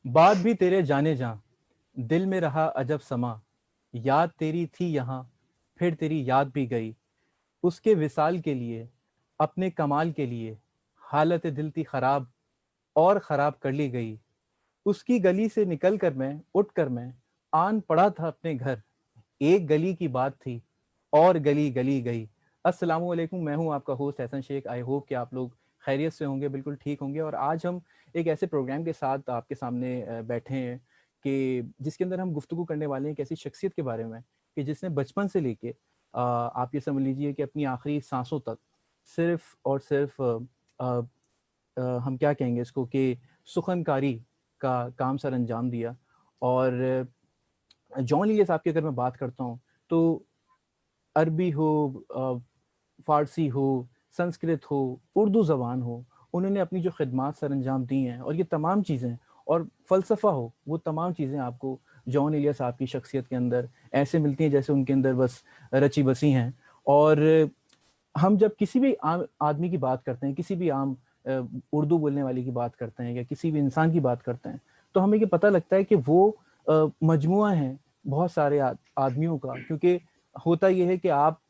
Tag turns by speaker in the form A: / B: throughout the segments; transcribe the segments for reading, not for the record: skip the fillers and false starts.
A: बात भी तेरे जाने जा, दिल में रहा अजब समा, याद तेरी थी यहाँ, फिर तेरी याद भी गई। उसके विसाल के लिए, अपने कमाल के लिए, हालत दिल थी खराब, और खराब कर ली गई। उसकी गली से निकल कर मैं, उठ कर मैं, आन पड़ा था अपने घर। एक गली की बात थी, और गली गली गई। अस्सलाम वालेकुम, मैं हूं आपका host Ehsan Shaikh. I hope कि आप लोग खैरियत से होंगे, बिल्कुल ठीक होंगे। और आज हम एक ऐसे प्रोग्राम के साथ आपके सामने बैठे हैं कि जिसके अंदर हम गुफ्तगू करने वाले हैं एक ऐसी शख्सियत के बारे में कि जिसने बचपन से लेके आप ये समझ लीजिए कि अपनी आखिरी सांसों तक सिर्फ और सिर्फ हम क्या कहेंगे इसको कि सुखनकारी का काम सर अंजाम दिया। और जॉन इलियस साहब की अगर मैं बात करता हूँ तो अरबी हो, फ़ारसी हो, संस्कृत हो, उर्दू ज़बान हो, उन्होंने अपनी जो खिदमात सर अंजाम दी हैं और ये तमाम चीज़ें, और फ़लसफ़ा हो, वो तमाम चीज़ें आपको जॉन इलियस साहब की शख्सियत के अंदर ऐसे मिलती हैं जैसे उनके अंदर बस रची बसी हैं। और हम जब किसी भी आम आदमी की बात करते हैं, किसी भी आम उर्दू बोलने वाले की बात करते हैं या किसी भी इंसान की बात करते हैं, तो हमें ये पता लगता है कि वो मजमुआ है बहुत सारे आदमियों का। क्योंकि होता ये है कि आप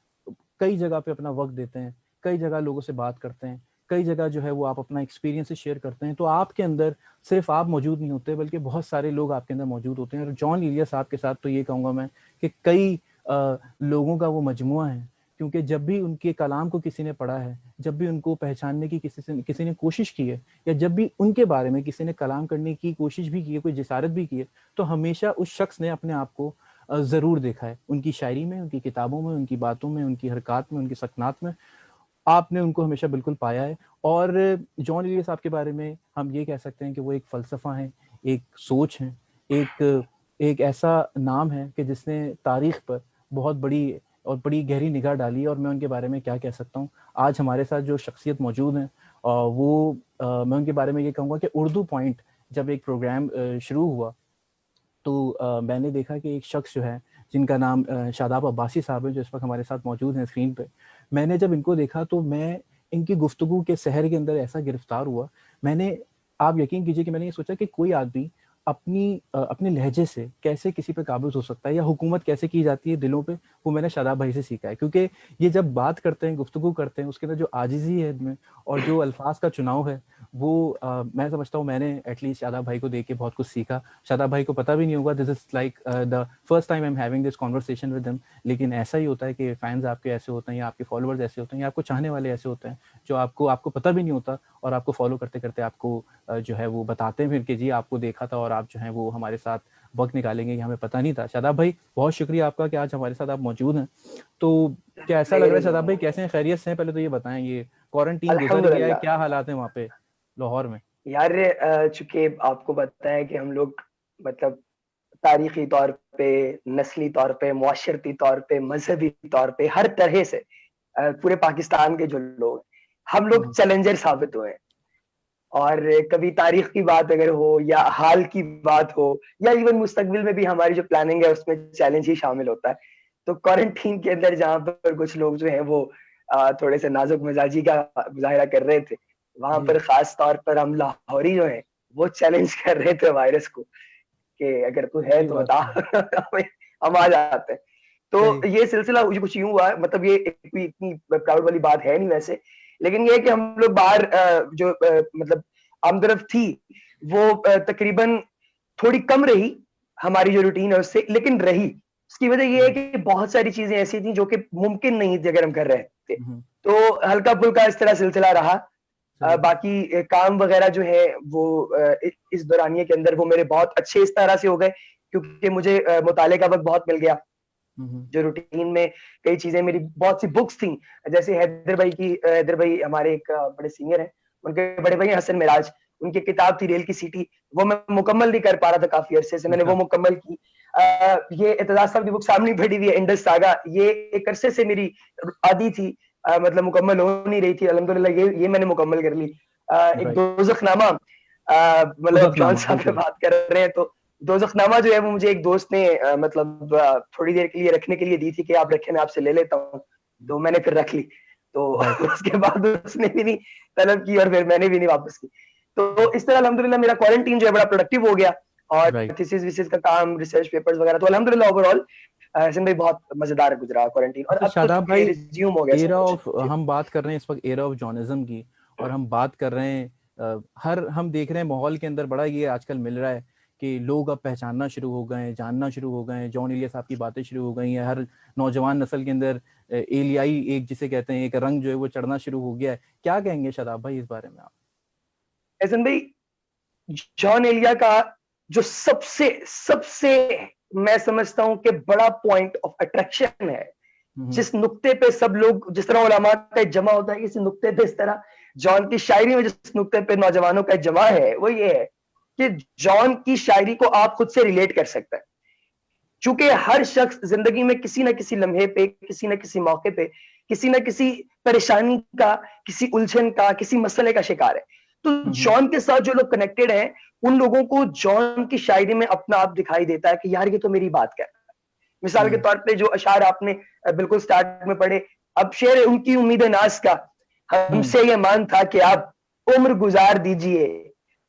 A: कई जगह पे अपना वक्त देते हैं, कई जगह लोगों से बात करते हैं, कई जगह जो है वो आप अपना एक्सपीरियंस शेयर करते हैं। तो आपके अंदर सिर्फ आप मौजूद नहीं होते बल्कि बहुत सारे लोग आपके अंदर मौजूद होते हैं। और जॉन इलियस साहब के साथ तो ये कहूँगा मैं कि कई लोगों का वो मजमुआ है। क्योंकि जब भी उनके कलाम को किसी ने पढ़ा है, जब भी उनको पहचानने की किसी ने कोशिश की है, या जब भी उनके बारे में किसी ने कलाम करने की कोशिश भी की है, कोई जिसारत भी की है, तो हमेशा उस शख्स ने अपने आप को ज़रूर देखा है। उनकी शायरी में, उनकी किताबों में, उनकी बातों में, उनकी हरकत में, उनकी सकनात में आपने उनको हमेशा बिल्कुल पाया है। और जॉन इलियस साहब के बारे में हम ये कह सकते हैं कि वो एक फ़लसफ़ा है, एक सोच है, एक एक ऐसा नाम है कि जिसने तारीख़ पर बहुत बड़ी और बड़ी गहरी निगाह डाली। और मैं उनके बारे में क्या कह सकता हूँ। आज हमारे साथ जो शख्सियत मौजूद हैं वो मैं उनके बारे में ये कहूँगा कि उर्दू पॉइंट जब एक प्रोग्राम शुरू हुआ तो मैंने देखा कि एक शख्स जो है जिनका नाम शादाब अब्बासी साहब है, जो इस वक्त हमारे साथ मौजूद हैं स्क्रीन पे। मैंने जब इनको देखा तो मैं इनकी गुफ्तगू के सहर के अंदर ऐसा गिरफ्तार हुआ। मैंने आप यकीन कीजिए कि मैंने ये सोचा कि कोई आदमी अपने लहजे से कैसे किसी पे काबिज हो सकता है या हुकूमत कैसे की जाती है दिलों पे, वो मैंने शादाब भाई से सीखा है। क्योंकि ये जब बात करते हैं, गुफ्तगू करते हैं, उसके अंदर जो आजिज़ी है इनमें और जो अल्फाज का चुनाव है, वो मैं समझता हूँ मैंने एटलीस्ट शादाब भाई को देख के बहुत कुछ सीखा। शादाब भाई को पता भी नहीं होगा, this is like the first time I am having this conversation with him. लेकिन ऐसा ही होता है कि फैन्स आपके ऐसे होते हैं या आपके फॉलोअर्स ऐसे होते हैं या आपको चाहने वाले ऐसे होते हैं जो आपको आपको पता भी नहीं होता और आपको फॉलो करते-करते आपको जो है वो बताते हैं फिर कि जी आपको देखा था और आप जो है वो हमारे साथ वक़्त निकालेंगे, ये हमें पता नहीं था। शादाब भाई, बहुत शुक्रिया आपका कि आज हमारे साथ आप मौजूद हैं। तो क्या ऐसा लग रहा है शादाब भाई, कैसे हैं, खैरियत से हैं? पहले तो ये बताएँ, ये क्वारंटीन गुज़र गया है,
B: अल्हम्दुलिल्लाह।
A: क्या हालात हैं वहाँ पे लाहौर में?
B: यार चूंकि आपको पता है कि हम लोग मतलब तारीखी तौर पे, नस्ली तौर पे, मुआशरती तौर पे, मजहबी तौर पे, हर तरह से पूरे पाकिस्तान के जो लोग हैं, हम लोग
A: हुँ,
B: चैलेंजर साबित हुए हैं। और कभी तारीख की बात अगर हो या हाल की बात हो या इवन मुस्तकबिल में भी हमारी जो प्लानिंग है उसमें चैलेंज ही शामिल होता है। तो क्वारंटीन के अंदर जहाँ पर कुछ लोग जो है वो थोड़े से नाजुक मिजाजी का मुजाहिरा कर रहे थे, वहां
A: जी।
B: पर खास तौर पर हम लाहौरी जो है वो चैलेंज कर रहे थे वायरस को कि अगर तू है
A: सही
B: तो
A: बात
B: बता।
A: है।
B: हम आ जाते हैं।
A: सही।
B: तो ये सिलसिला कुछ यूं हुआ, मतलब ये कोई इतनी प्राउड वाली बात है नहीं वैसे, लेकिन ये है कि हम लोग बाहर मतलब आमदरफ थी वो तकरीबन थोड़ी कम रही, हमारी जो रूटीन है उससे, लेकिन रही। उसकी वजह ये है
A: हुँ,
B: कि बहुत सारी चीजें ऐसी थी जो कि मुमकिन नहीं थी अगर हम कर रहे थे।
A: हुँ,
B: तो हल्का फुल्का इस तरह सिलसिला रहा।
A: सही।
B: बाकी काम वगैरह जो है वो इस दौरानिए के अंदर वो मेरे बहुत अच्छे इस तरह से हो गए क्योंकि मुझे मुताले का वक्त बहुत मिल गया।
A: हुँ, हुँ,
B: जो रूटीन में कई चीजें, मेरी बहुत सी बुक्स थी, जैसे हैदर भाई हमारे एक बड़े सीनियर हैं, उनके बड़े भाई हैं हसन मिराज, उनकी किताब थी रेल की सीटी, वो मैं मुकम्मल नहीं कर पा रहा था काफी अरसे से, मैंने वो
A: अच्छा,
B: मुकम्मल की। ये एतजाज साहब की बुक सामने पड़ी हुई है, इंडस सागा, ये एक अरसे से मेरी आदि थी, मतलब मुकम्मल हो नहीं रही थी, अल्हम्दुलिल्लाह ये मैंने मुकम्मल कर ली। एक
A: राइट।
B: दोजखनामा, मतलब जॉन
A: दोज़खनामा,
B: साहब पे
A: बिल्कुल।
B: बात कर रहे हैं तो दोजखनामा जो है वो मुझे एक दोस्त ने मतलब थोड़ी देर के लिए रखने के लिए दी थी कि आप रखें, मैं आपसे ले लेता हूँ। तो मैंने फिर रख ली। तो
A: राइट।
B: उसके बाद उसने भी नहीं तलब की और फिर मैंने भी नहीं वापस की। तो इस तरह अल्हम्दुलिल्लाह मेरा क्वारंटीन जो है बड़ा प्रोडक्टिव हो गया, और
A: राइट।
B: थीसिस विसिस का काम, रिसर्च पेपर्स वगैरह, तो अल्हम्दुलिल्लाह ओवरऑल जिंदगी भाई बहुत मजेदार गुजरा क्वारंटीन, और
A: अच्छा
B: अब तो
A: शादाब
B: चूंकि
A: भाई,
B: रिज्यूम हो गया सब
A: एरा
B: कुछ।
A: ऑफ, हम बात कर रहे हैं इस वक्त एरा ऑफ जॉर्नलिज्म की, और हम बात कर रहे हैं हर, हम देख रहे हैं माहौल के अंदर बड़ा ये आजकल मिल रहा है कि लोग अब पहचानना शुरू हो गए हैं, जानना शुरू हो गए हैं, जॉन इलिया साहब की बातें शुरू हो गई हैं, हर नौजवान नस्ल के अंदर एलियाई एक जिसे कहते हैं एक रंग जो है वो चढ़ना शुरू हो गया है। क्या कहेंगे शादाब भाई इस बारे में आप?
B: एहसन भाई, जॉन एलिया का जो सबसे सबसे मैं समझता हूं कि बड़ा पॉइंट ऑफ अट्रैक्शन है, जिस नुक्ते पे सब लोग, जिस तरह उलमा का एक जमा होता है इस नुक्ते पे, इस तरह जॉन की शायरी में जिस नुक्ते पे नौजवानों का एक जमा है, वो ये है कि जॉन की शायरी को आप खुद से रिलेट कर सकते हैं। चूंकि हर शख्स जिंदगी में किसी ना किसी लम्हे पे, किसी ना किसी मौके पे, किसी ना किसी परेशानी का, किसी उलझन का, किसी मसले का शिकार है। तो जॉन के साथ जो लोग कनेक्टेड हैं, उन लोगों को जॉन की शायरी में अपना आप दिखाई देता है कि यार ये तो मेरी बात कर रहा है। मिसाल के तौर पे जो अशार आपने बिल्कुल स्टार्ट में पढ़े, अब शेर है उनकी उम्मीद नाज का, हमसे ये मान था कि आप उम्र गुजार दीजिए,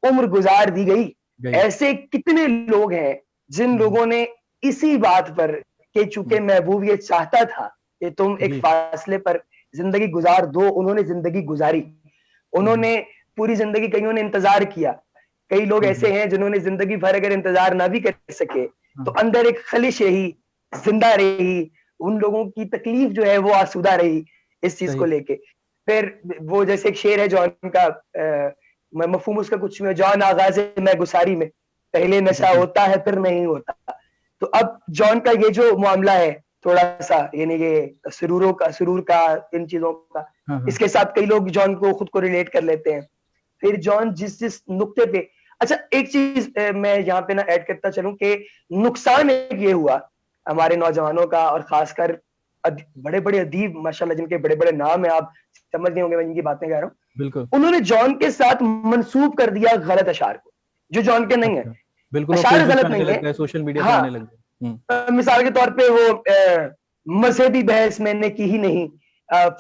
B: उम्र गुजार दी गई। ऐसे कितने लोग हैं जिन लोगों ने इसी बात पर कि चूंकि महबूब ये चाहता था कि तुम एक फासले पर जिंदगी गुजार दो, उन्होंने जिंदगी गुजारी। उन्होंने पूरी जिंदगी, कईयों ने इंतजार किया, कई लोग ऐसे हैं जिन्होंने जिंदगी भर अगर इंतजार ना भी कर सके तो अंदर एक खलिश रही, जिंदा रही, उन लोगों की तकलीफ जो है वो आसूदा रही इस चीज को लेके। फिर वो जैसे एक शेर है जॉन का, मफहूम उसका कुछ में, जॉन आगाज मैं गुसारी में, पहले नशा होता है फिर नहीं होता। तो अब जॉन का ये जो मामला है थोड़ा सा, यानी ये सुरूर का, इन चीजों का, इसके साथ कई लोग जॉन को खुद को रिलेट कर लेते हैं। फिर जॉन जिस जिस नुक्ते पे, अच्छा एक चीज मैं यहाँ पे ना ऐड करता चलूं कि नुकसान एक ये हुआ हमारे नौजवानों का, और खासकर बड़े बड़े अदीब माशाल्लाह जिनके बड़े बड़े नाम है, आप समझ नहीं होंगे मैं जिनकी बातें कर रहा हूँ,
A: बिल्कुल,
B: उन्होंने जॉन के साथ मंसूब कर दिया गलत अशार को, जो जॉन के नहीं है।
A: बिल्कुल,
B: अशार गलत नहीं है,
A: सोशल मीडिया पे
B: हाँ,
A: आने लग गए।
B: मिसाल के तौर पे वो मजहबी बहस मैंने की ही नहीं,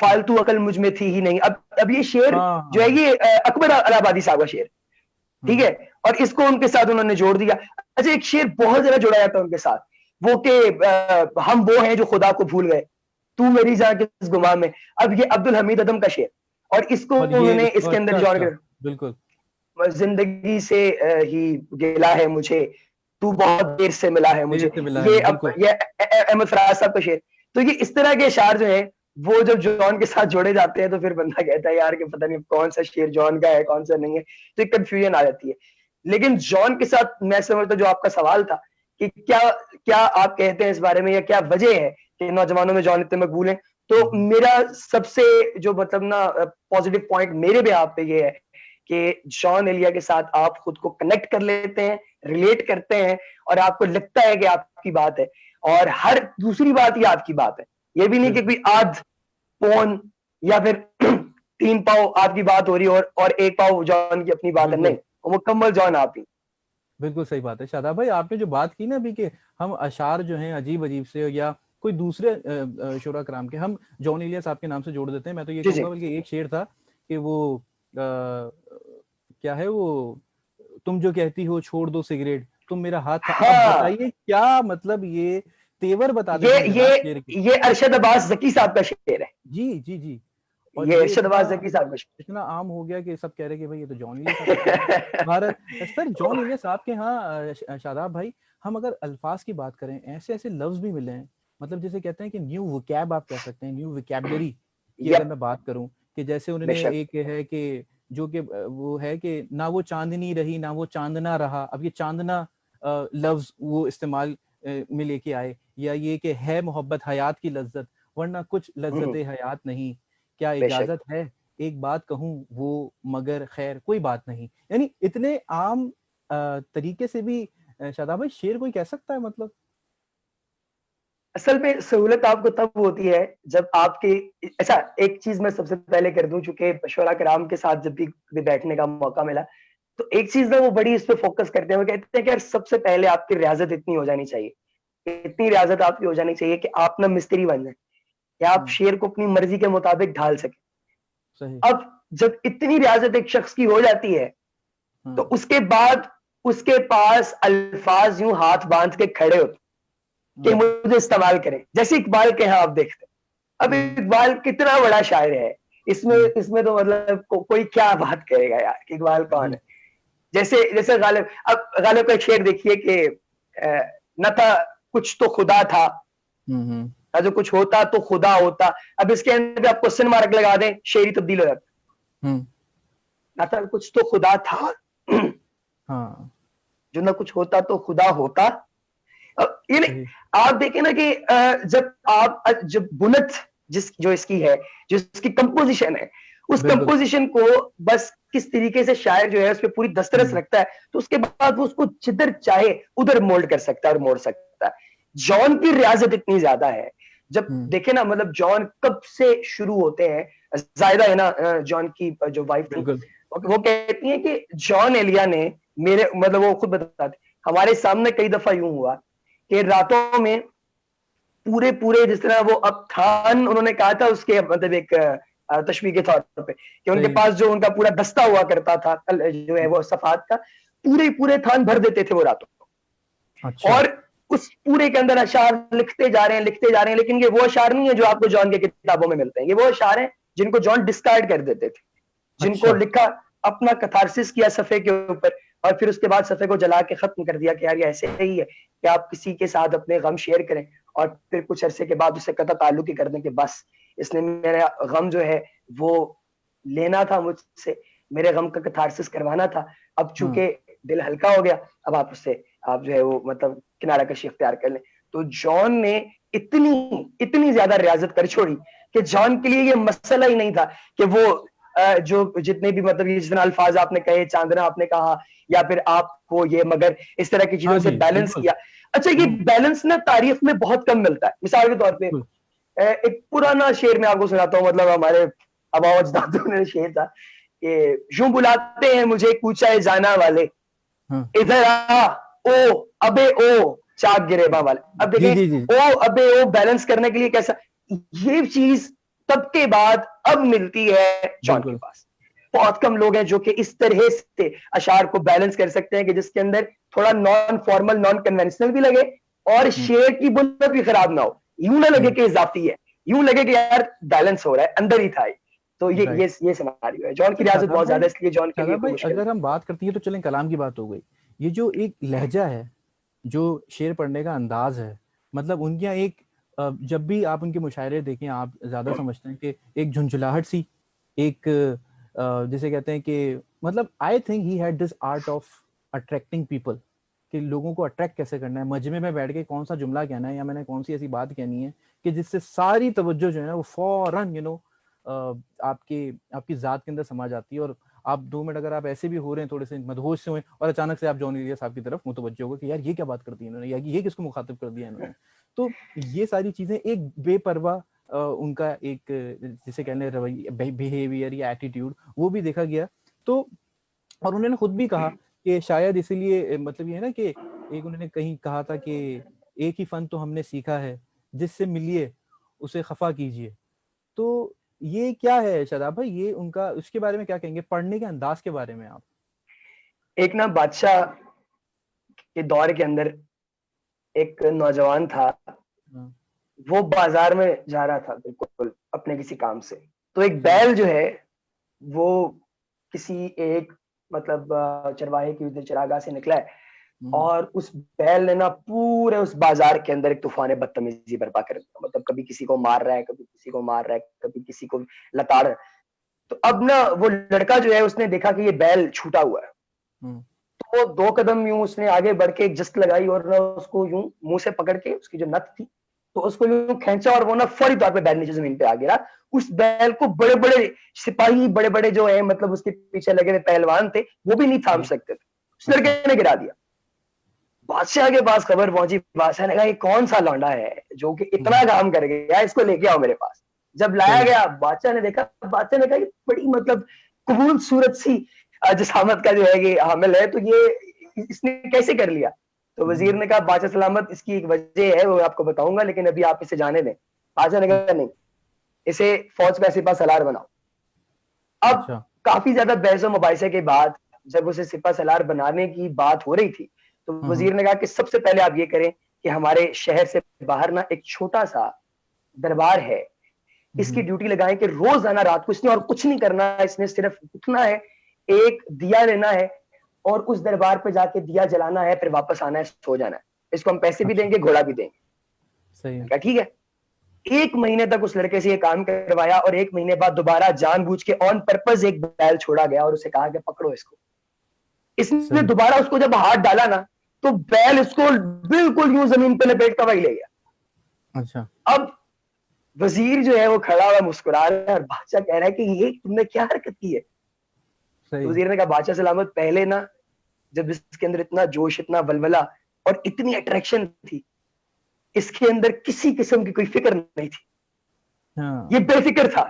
B: फालतू अकल मुझ में थी ही नहीं। अब ये शेर जो है ये अकबर इलाहाबादी साहब का शेर, ठीक है, और इसको उनके साथ उन्होंने जोड़ दिया। अच्छा एक शेर बहुत ज्यादा जोड़ा जाता है उनके साथ, वो कि हम वो हैं जो खुदा को भूल गए, तू मेरी जान किस गुमा में। अब ये अब्दुल हमीद अदम का शेर, और इसको उन्होंने इसके अंदर जोड़ कर,
A: बिल्कुल,
B: जिंदगी से ही गिला है मुझे, तू बहुत देर से मिला है मुझे, ये अहमद फराज साहब का शेर। तो ये इस तरह के अशार जो है वो जब जॉन के साथ जोड़े जाते हैं तो फिर बंदा कहता है यार कि पता नहीं कौन सा शेर जॉन का है कौन सा नहीं है, तो एक कंफ्यूजन आ जाती है। लेकिन जॉन के साथ मैं समझता, जो आपका सवाल था कि क्या क्या आप कहते हैं इस बारे में, या क्या वजह है कि नौजवानों में जॉन इतने मकबूल हैं, तो मेरा सबसे जो मतलब ना पॉजिटिव पॉइंट मेरे भी आप पे ये है कि जॉन एलिया के साथ आप खुद को कनेक्ट कर लेते हैं, रिलेट करते हैं, और आपको लगता है कि आपकी बात है, और हर दूसरी बात ही आपकी बात है। ये भी नहीं कि कोई आध पौन या फिर 3 पाव आपकी बात हो रही है और 1 पाव जॉन की अपनी बात है, नहीं, वो मुकम्मल जॉन आप ही।
A: बिल्कुल सही बात है शादाब भाई, आपने जो बात की ना अभी कि हम अशार जो हैं अजीब अजीब से या कोई दूसरे शुरा कराम के हम जॉन इलिया साहब के नाम से जोड़ देते हैं। मैं तो ये कहूंगा बल्कि एक शेर था कि वो क्या है वो, तुम जो कहती हो छोड़ दो सिगरेट, तुम मेरा हाथ था। अब बताइए क्या मतलब, ये तेवर बता देते हैं।
B: ये अरशद अब्बास ज़की साहब का शेर है।
A: जी जी जी, और
B: ये अरशद अब्बास ज़की साहब का शेर
A: इतना आम हो गया कि सब कह रहे कि भाई ये तो जॉन इलिया साहब भारत सर, जॉन इलिया साहब के यहाँ शादाब भाई, हम अगर अल्फाज की बात करें, ऐसे ऐसे लफ्ज भी मिले हैं, मतलब जैसे कहते हैं कि न्यू वोकैब आप कह सकते हैं, न्यू वोकैबुलरी की अगर मैं बात करूं, कि जैसे उन्होंने एक है कि जो कि वो है कि ना वो चांदनी रही ना वो चांदना रहा, अब ये चांदना लफ्ज वो इस्तेमाल में लेके आए, या ये कि है मोहब्बत हयात की लज्जत वरना कुछ लज्जत हयात नहीं, क्या इजाजत है एक बात कहूं वो मगर खैर कोई बात नहीं। यानी इतने आम तरीके से भी शादाब भाई शेर कोई कह सकता है, मतलब
B: असल में सहूलत आपको तब होती है जब आपके, अच्छा एक चीज मैं सबसे पहले कर दूं, चूंकि मशवरा कराम के साथ जब भी बैठने का मौका मिला, तो एक चीज ना वो बड़ी इस पे फोकस करते हैं, वो कहते हैं कि यार सबसे पहले आपकी रियाजत इतनी हो जानी चाहिए, इतनी रियाजत आपकी हो जानी चाहिए कि आप ना मिस्त्री बन जाए, कि आप शेर को अपनी मर्जी के मुताबिक ढाल सके। अब जब इतनी रियाजत एक शख्स की हो जाती है
A: हाँ,
B: तो उसके बाद उसके पास अल्फाज यूं हाथ बांध के खड़े होते कि
A: हाँ,
B: मुझे इस्तेमाल करें, जैसे इकबाल के यहाँ आप देखते हैं। अब
A: हम्म,
B: इकबाल कितना बड़ा शायर है, इसमें
A: हम्म,
B: इसमें तो मतलब कोई क्या बात करेगा यार कि इकबाल कौन
A: जी,
B: है। जैसे जैसे गालिब, अब गालिब का एक शेर देखिए कि न था कुछ तो खुदा था,
A: हम्म,
B: न जो कुछ होता तो खुदा होता। अब इसके अंदर भी आप क्वेश्चन मार्क लगा दें, शेर ही तब्दील हो जाता।
A: हम्म,
B: न था कुछ तो खुदा था
A: हाँ,
B: जो न कुछ होता तो खुदा होता। अब ये नहीं,
A: सही,
B: आप देखें ना कि जब बुनत जिस जो इसकी है, जो इसकी कंपोजिशन है, उस
A: बिल्कुल,
B: कंपोजिशन को बस किस तरीके से शायर जो है उस पर पूरी दस्तरस
A: हम्म,
B: रखता है, तो उसके बाद वो उसको जिधर चाहे उधर मोल्ड कर सकता है और मोड़ सकता है। जॉन की रियाजत इतनी ज्यादा है, जब
A: हम्म,
B: देखे ना, मतलब जॉन कब से शुरू होते हैं। जायदा है ना, जॉन की जो वाइफ थी,
A: बिल्कुल,
B: वो कहती है कि जॉन एलिया ने मेरे, मतलब वो खुद बताते, हमारे सामने कई दफा यूं हुआ कि रातों में पूरे पूरे, जिस तरह वो अब थान उन्होंने कहा था उसके, मतलब एक तशबीह के तौर पे, कि उनके
A: सही,
B: पास जो उनका पूरा दस्ता हुआ करता था जो है वो सफात का, पूरे पूरे थान भर देते थे वो रातों को।
A: अच्छा,
B: और उस पूरे के अंदर अशार लिखते जा रहे हैं, लिखते जा रहे हैं, लेकिन ये वो अशार नहीं है जो आपको जॉन के किताबों में मिलते हैं। ये वो अशार हैं जिनको जॉन डिस्कार्ड कर देते थे, जिनको
A: अच्छा,
B: लिखा, अपना कथारसिस किया सफे के ऊपर, और फिर उसके बाद सफे को जला के खत्म कर दिया कि यार ये ऐसे ही है कि आप किसी के साथ अपने गम शेयर करें, और फिर कुछ अरसे के बाद उससे कता ताल्लुक ही कर दें कि बस इसने मेरा गम जो है वो लेना था मुझसे, मेरे गम का कथारसिस करवाना था। अब
A: हाँ,
B: चूंकि दिल हल्का हो गया, अब आप उससे, आप जो है वो मतलब किनारा कशी इख्तियार कर लें। तो जॉन ने इतनी इतनी ज्यादा रियाजत कर छोड़ी कि जॉन के लिए ये मसला ही नहीं था कि वो जो जितने भी, मतलब ये जितना अल्फाज आपने कहे, चांदना आपने कहा, या फिर आपको ये मगर, इस तरह की
A: हाँ
B: चीजों से
A: जी,
B: बैलेंस
A: बिल्कुल,
B: किया। अच्छा, ये
A: हम्म,
B: बैलेंस ना तारीख में बहुत कम मिलता है। मिसाल के तौर पे
A: बिल्कुल,
B: एक पुराना शेर मैं आपको सुनाता हूँ, मतलब हमारे आबा अजदादों ने शेर था कि यूं बुलाते हैं मुझे कूचा जाना वाले,
A: हाँ,
B: इधर आ ओ अबे ओ चाक गिरेबा वाले। अब
A: जी,
B: देखें,
A: जी, जी,
B: ओ अबे ओ बैलेंस करने के लिए कैसा, ये चीज तब के बाद अब मिलती है जॉन के
A: बिल्कुल,
B: पास। बहुत कम लोग हैं जो कि इस तरह से अशार को बैलेंस कर सकते हैं कि जिसके अंदर थोड़ा नॉन फॉर्मल, नॉन कन्वेंशनल भी लगे, और
A: हम्म,
B: शेर की बुनियाद भी खराब ना हो, यूं ना लगे
A: हम्म,
B: कि इजाफी है, यूं लगे कि यार बैलेंस हो रहा है, अंदर ही था ये। तो
A: राइट।
B: ये सिनेरियो है। जॉन की
A: तो
B: रियासत बहुत ज्यादा है, इसलिए जॉन के लिए
A: शादाब
B: कोई
A: भाई,
B: मुश्किल
A: अगर
B: नहीं।
A: हम बात करती हैं तो चलें, कलाम की बात हो गई। ये जो एक लहजा है, जो शेर पढ़ने का अंदाज है, मतलब उनके यहाँ एक जब भी आप उनके मुशायरे देखें, आप ज्यादा समझते हैं कि एक झुंझुलाहट सी, एक जिसे कहते हैं कि, मतलब I think he had this art of attracting people, कि लोगों को अट्रैक्ट कैसे करना है, मजमे में बैठ के कौन सा जुमला कहना है, या मैंने कौन सी ऐसी बात कहनी है कि जिससे सारी तवज्जो जो है ना वो फौरन आपकी आपकी जात के अंदर समा जाती है, और आप 2 मिनट अगर आप ऐसे भी हो रहे हैं, थोड़े से मदहोश से हुए, और अचानक से आप जॉन इलियस साहब की तरफ मुतवज्जो हो कि यार ये क्या बात कर दी इन्होंने, या ये किसको मुखातिब कर दिया इन्होंने। तो ये सारी चीजें, एक बेपरवाह उनका एक जिसे कहने रवैया, बिहेवियर या एटीट्यूड, वो भी देखा गया। तो और उन्होंने खुद भी कहा कि शायद इसीलिए, मतलब ये है ना कि एक उन्होंने कहीं कहा था कि एक ही फन तो हमने सीखा है, जिससे मिलिए उसे खफा कीजिए। तो ये क्या है शादाब भाई, ये उनका, उसके बारे में क्या कहेंगे, पढ़ने के अंदाज के बारे में आप।
B: एक ना बादशाह के दौर के अंदर एक नौजवान था,
A: हाँ,
B: वो बाजार में जा रहा था बिल्कुल अपने किसी काम से। तो एक
A: जी,
B: बैल जो है वो किसी एक, मतलब चरवाहे की उधर चरागाह से निकला है,
A: हम्म,
B: और उस बैल ने ना पूरे उस बाजार के अंदर एक तूफान बदतमीजी बर्पा कर दिया। मतलब कभी किसी को मार रहा है, कभी किसी को मार रहा है, कभी किसी को लताड़ रहा है। तो अब ना वो लड़का जो है उसने देखा कि ये बैल छूटा हुआ है,
A: हम्म,
B: तो वो 2 कदम यूं उसने आगे बढ़ के एक जस्ट लगाई, और ना उसको यूं मुंह से पकड़ के उसकी जो नथ थी, तो उसको यूं खींचा, और वो ना फौरी तौर पे बैल नीचे जमीन पे आ गिरा। उस बैल को बड़े बड़े सिपाही, बड़े बड़े जो है, मतलब उसके पीछे लगे हुए पहलवान थे, वो भी नहीं थाम
A: जी,
B: सकते थे। उस
A: अच्छा,
B: लड़के ने गिरा दिया। बादशाह के पास खबर पहुंची, बादशाह ने कहा ये कौन सा लौंडा है जो कि इतना काम कर गया, इसको लेके आओ मेरे पास। जब लाया
A: सही,
B: गया, बादशाह ने देखा, बादशाह ने कहा ये बड़ी मतलब कबूल सूरत सी जसामत का जो है ये हामिल है, तो ये इसने कैसे कर लिया। तो वजीर
A: हम्म,
B: ने कहा बादशाह सलामत, इसकी एक वजह है, वो आपको बताऊंगा, लेकिन अभी आप इसे जाने दें। बादशाह ने कहा नहीं, इसे फौज का सिपा सलार बनाओ। अब
A: अच्छा,
B: काफी ज्यादा बहस मुबाइसे के बाद जब उसे सिपा सलार बनाने की बात हो रही थी, तो वजीर ने कहा कि सबसे पहले आप ये करें कि हमारे शहर से बाहर ना एक छोटा सा दरबार है, इसकी ड्यूटी लगाएं कि रोजाना रात को इसने और कुछ नहीं करना है, इसने सिर्फ उठना है, एक दिया लेना है और उस दरबार पे जाके दिया जलाना है, फिर वापस आना है, सो जाना है। इसको हम पैसे भी देंगे, घोड़ा भी देंगे।
A: सही है।
B: क्या ठीक है। 1 महीने तक उस लड़के से ये काम करवाया और 1 महीने बाद दोबारा जानबूझ के ऑन पर्पज एक बैल छोड़ा गया और उसे कहा कि पकड़ो इसको। इसने दोबारा उसको जब हाथ डाला ना, तो बैल इसको बिल्कुल यूं जमीन पे लपेटता वही ले गया।
A: अच्छा।
B: अब वजीर जो है वो खड़ा हुआ मुस्कुरा रहा है और बादशाह कह रहा है कि ये तुमने क्या हरकत की है। तो वजीर ने कहा बादशाह सलामत, पहले ना जब इसके अंदर इतना जोश, इतना वलवला और इतनी अट्रैक्शन थी, इसके अंदर किसी किस्म की कोई फिक्र नहीं थी। ये बेफिक्र था,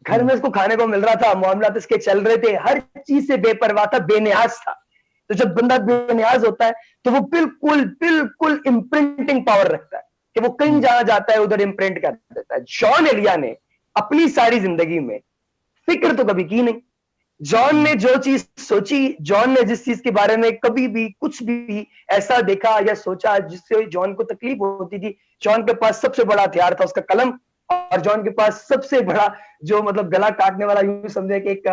B: घर में इसको खाने को मिल रहा था, मामला इसके चल रहे थे, हर चीज से बेपरवाह था, बेनियाज था। तो जब बंदा बेनियाज होता है तो वो बिल्कुल बिल्कुल इम्प्रिंटिंग पावर रखता है कि वो कहीं जहां जाता है उधर इम्प्रिंट कर देता है। जॉन एलिया ने अपनी सारी जिंदगी में फिक्र तो कभी की नहीं। जॉन ने जो चीज सोची, जॉन ने जिस चीज के बारे में कभी भी कुछ भी ऐसा देखा या सोचा जिससे जॉन को तकलीफ होती थी, जॉन के पास सबसे बड़ा हथियार था उसका कलम, और जॉन के पास सबसे बड़ा जो मतलब गला काटने वाला यूं समझे कि एक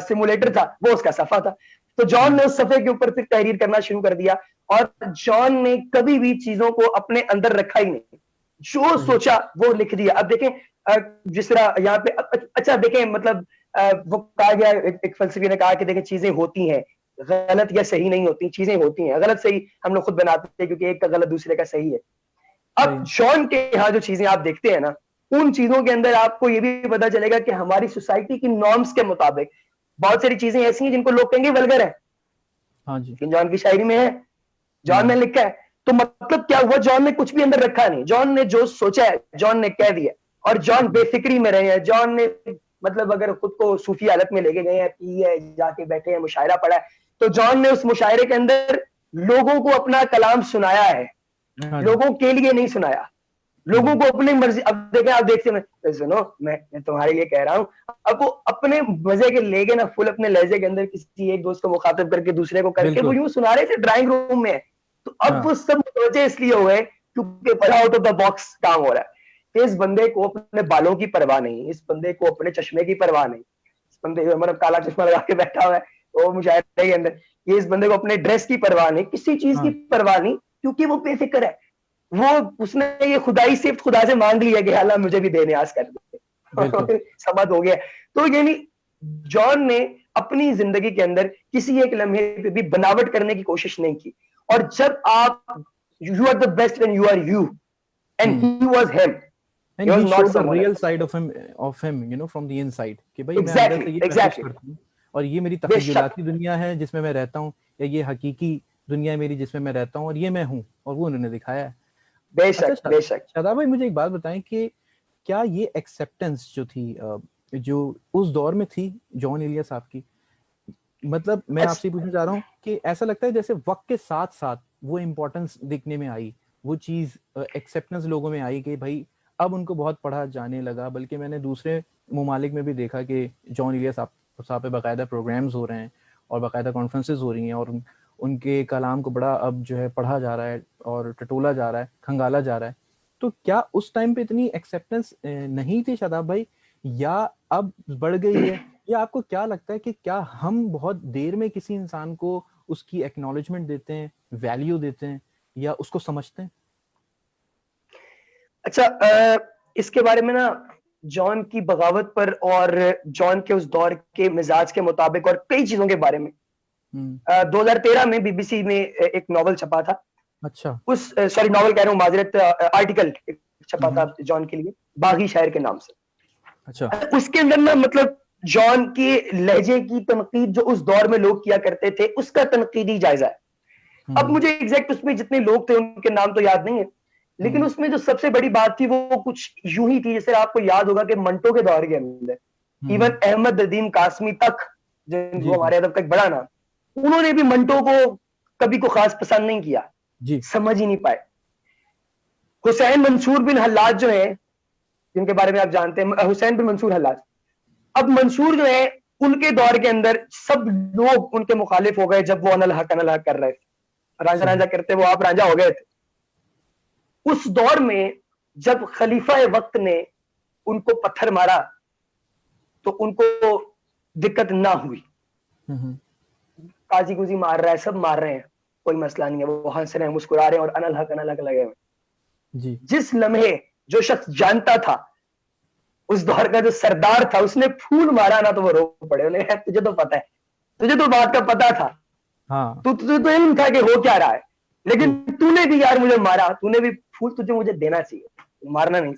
B: सिमुलेटर था, वो उसका सफा था। तो जॉन ने उस सफे के ऊपर फिर तहरीर करना शुरू कर दिया और जॉन ने कभी भी चीजों को अपने अंदर रखा ही नहीं, जो सोचा वो लिख दिया। अब देखें जिस तरह यहाँ पे, अच्छा देखें मतलब वो कहा गया, एक फलसफी ने कहा कि देखिए चीजें होती हैं, गलत या सही नहीं होती, चीजें होती हैं, गलत सही हम लोग खुद बनाते हैं क्योंकि एक का गलत दूसरे का सही है। अब जॉन के यहाँ जो चीजें आप देखते हैं ना, उन चीजों के अंदर आपको ये भी पता चलेगा कि हमारी सोसाइटी की नॉर्म्स के मुताबिक बहुत सारी चीजें ऐसी हैं जिनको लोग कहेंगे वल्गर है। हाँ जी। जॉन की शायरी में है, जॉन ने लिखा है, तो मतलब क्या हुआ, जॉन ने कुछ भी अंदर रखा नहीं, जॉन ने जो सोचा है जॉन ने कह दिया, और जॉन बेफिक्री में रहे हैं। जॉन ने मतलब अगर खुद को सूफी हालत में लेके गए हैं, पी है, जाके बैठे हैं, मुशायरा पढ़ा है, तो जॉन ने उस मुशायरे के अंदर लोगों को अपना कलाम सुनाया है, लोगों के लिए नहीं सुनाया, लोगों को अपनी मर्जी। अब देखें, आप देखते हैं, सुनो मैं तुम्हारे लिए कह रहा हूँ, अब वो अपने मजे के लेके ना फुल अपने लहजे के अंदर किसी एक दोस्त को मुखातिब करके दूसरे को करके वो यूं सुना रहे थे ड्राइंग रूम में। तो अब वो सब वजह इसलिए हुए क्योंकि बड़ा आउट ऑफ द बॉक्स काम हो रहा है कि इस बंदे को अपने बालों की परवाह नहीं, इस बंदे को अपने चश्मे की परवाह नहीं, इस बंदे मतलब काला चश्मा लगा के बैठा हुआ है वो मुशायरे के अंदर, ये इस बंदे को अपने ड्रेस की परवाह नहीं, किसी चीज की परवाह नहीं, क्योंकि वो बेफिक्र है। वो उसने ये खुदाई सिर्फ खुदा से मांग लिया कि अल्लाह मुझे भी बेनियाज कर दे, समझ हो गया। तो यानी जॉन ने अपनी जिंदगी के अंदर किसी एक लम्हे पे भी बनावट करने की कोशिश नहीं की। और जब आप you are the best when you are you, and he was him,
A: and he showed the real side of him you know from the inside कि भाई मैं अंदर से ये महसूस करता हूँ और ये मेरी तखयलाती दुनिया है जिसमें मैं रहता हूँ, या ये हकीकी दुनिया मेरी जिसमें मैं रहता हूँ और ये मैं हूँ, और वो उन्होंने दिखाया है।
B: बेशक। अच्छा, बेशक।
A: शादाब भाई मुझे एक बात बताएं कि क्या ये एक्सेप्टेंस जो थी जो उस दौर में थी जॉन एलिया साहब की, मतलब मैं आपसे पूछना चाह रहा हूँ कि ऐसा लगता है जैसे वक्त के साथ साथ वो इम्पोर्टेंस दिखने में आई, वो चीज एक्सेप्टेंस लोगों में आई कि भाई अब उनको बहुत पढ़ा जाने लगा। बल्कि मैंने दूसरे ममालिक में भी देखा कि जॉन एलिया साहब पे बाकायदा प्रोग्राम्स हो रहे हैं और बाकायदा कॉन्फ्रेंसेज हो रही हैं और उनके कलाम को बड़ा अब जो है पढ़ा जा रहा है और टटोला जा रहा है, खंगाला जा रहा है। तो क्या उस टाइम पे इतनी एक्सेप्टेंस नहीं थी शादाब भाई, या अब बढ़ गई है, या आपको क्या लगता है कि क्या हम बहुत देर में किसी इंसान को उसकी एक्नॉलेजमेंट देते हैं, वैल्यू देते हैं, या उसको समझते हैं?
B: अच्छा, इसके बारे में ना जॉन की बगावत पर और जॉन के उस दौर के मिजाज के मुताबिक और कई चीजों के बारे में 2013 में बीबीसी में एक नॉवल छपा था।
A: अच्छा।
B: उस सॉरी नॉवल कह रहा हूँ, माजरत, आर्टिकल छपा था जॉन के लिए, बागी शायर के नाम से।
A: अच्छा।
B: उसके अंदर ना मतलब जॉन के लहजे की तनकीद जो उस दौर में लोग किया करते थे उसका तनकीदी जायजा है। अब मुझे एग्जैक्ट उसमें जितने लोग थे उनके नाम तो याद नहीं है, लेकिन उसमें जो सबसे बड़ी बात थी वो कुछ यूं ही थी, जैसे आपको याद होगा कि मंटो के दौर के अंदर इवन अहमद अदीम कासमी तक, जिनको हमारे अदब का एक बड़ा नाम, उन्होंने भी मंटो को कभी को खास पसंद नहीं किया, समझ ही नहीं पाए। हुसैन मंसूर बिन हल्लाज जो है, जिनके बारे में आप जानते हैं, हुसैन बिन मंसूर हल्लाज, अब मंसूर जो है उनके दौर के अंदर सब लोग उनके मुखालिफ हो गए जब वो अनल हक कर रहे थे, रांझा रांझा करते वो आप रांझा हो गए थे। उस दौर में जब खलीफा वक्त ने उनको पत्थर मारा तो उनको दिक्कत ना हुई। काजी गुजी मार रहा है, सब मार रहे हैं, कोई मसला नहीं है, वो हंस रहे हैं, मुस्कुरा रहे हैं और अनल हक लगे हुए। जिस लम्हे जो शख्स जानता था, उस दौर का जो सरदार था, उसने फूल मारा ना तो वो रो पड़े। उन्हें तुझे तो पता है, तुझे तो बात का पता था, तुझे तो इल्म था कि हो क्या रहा है, लेकिन तूने भी यार मुझे मारा, तूने भी फूल तुझे मुझे देना चाहिए, मारना नहीं।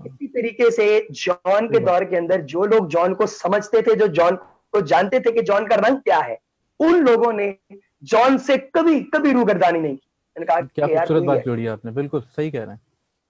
B: इसी तरीके से जॉन के दौर के अंदर जो लोग जॉन को समझते थे, जो जॉन को जानते थे कि जॉन का रंग क्या है, उन लोगों ने जॉन से कभी कभी रूगर्दानी नहीं की। कहा
A: क्या खूबसूरत बात जोड़ी आपने, बिल्कुल सही कह रहे हैं।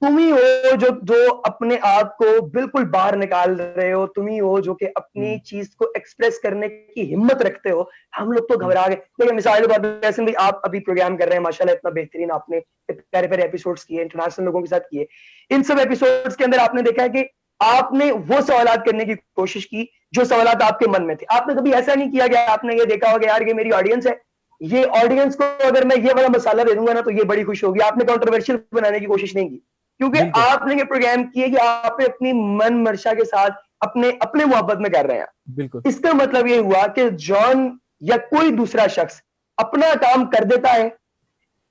B: तुम ही हो जो अपने आप को बिल्कुल बाहर निकाल रहे हो, तुम ही हो जो कि अपनी चीज को एक्सप्रेस करने की हिम्मत रखते हो। हम लोग तो घबरा गए। देखिए मिसाल के तौर पर जैसे भी आप अभी प्रोग्राम कर रहे हैं, माशाल्लाह इतना बेहतरीन, आपने प्यारे प्यारे एपिसोड्स किए, इंटरनेशनल लोगों के साथ किए। इन सब एपिसोड्स के अंदर आपने देखा है कि आपने वो सवालात करने की कोशिश की जो सवालात आपके मन में थे। आपने कभी ऐसा नहीं किया कि आपने ये देखा होगा यार ये मेरी ऑडियंस है, ये ऑडियंस को अगर मैं ये वाला मसाला दे दूंगा ना तो ये बड़ी खुश होगी। आपने कंट्रोवर्शियल बनाने की कोशिश नहीं की, क्योंकि आपने ये प्रोग्राम किए कि आप अपनी मन मर्शा के साथ अपने अपने मोहब्बत में कर रहे हैं।
A: बिल्कुल।
B: इसका मतलब ये हुआ कि जॉन या कोई दूसरा शख्स अपना काम कर देता है,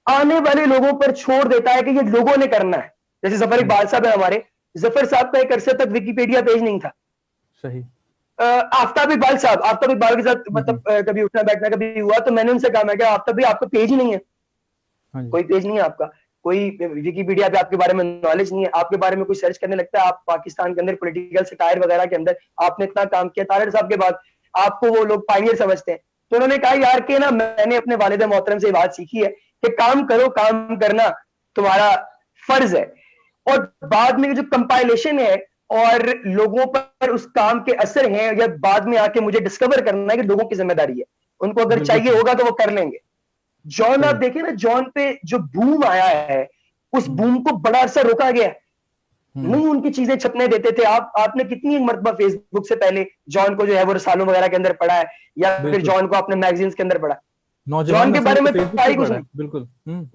B: आने वाले लोगों पर छोड़ देता है कि ये लोगों ने करना है। जैसे जफर इकबाल साहब है हमारे, जफर साहब का एक अरसे तक विकिपीडिया पेज नहीं था।
A: सही।
B: आफ्ताब इकबाल साहब, आफ्ताब इकबाल के साथ मतलब कभी उठना बैठना कभी हुआ तो मैंने उनसे कहा, मैं क्या आफ्ताब भाई आपका पेज ही नहीं है, कोई पेज नहीं है आपका, कोई विकिपीडिया पे आपके बारे में नॉलेज नहीं है, आपके बारे में कोई सर्च करने लगता है, आप पाकिस्तान के अंदर पॉलिटिकल सटायर वगैरह के अंदर आपने इतना काम किया, तारड़ साहब के बाद आपको वो लोग पायनियर समझते हैं। तो उन्होंने कहा यार के ना मैंने अपने वालिद मोहतरम से बात सीखी है कि काम करो, काम करना तुम्हारा फर्ज है, और बाद में जो कंपाइलेशन है और लोगों पर उस काम के असर हैं या बाद में आके मुझे डिस्कवर करना है कि लोगों की जिम्मेदारी है, उनको अगर चाहिए होगा तो वो कर लेंगे। जॉन आप देखिए ना, जॉन पे जो बूम आया है उस बूम को बड़ा अरसा रोका गया, नहीं उनकी चीजें छपने देते थे। आपने कितनी मरतबा फेसबुक से पहले जॉन को जो है वो रसालों वगैरह के अंदर पढ़ा है या फिर जॉन को आपने मैगजीन्स के अंदर पढ़ा। जॉन के बारे में तो कुछ नहीं,
A: बिल्कुल।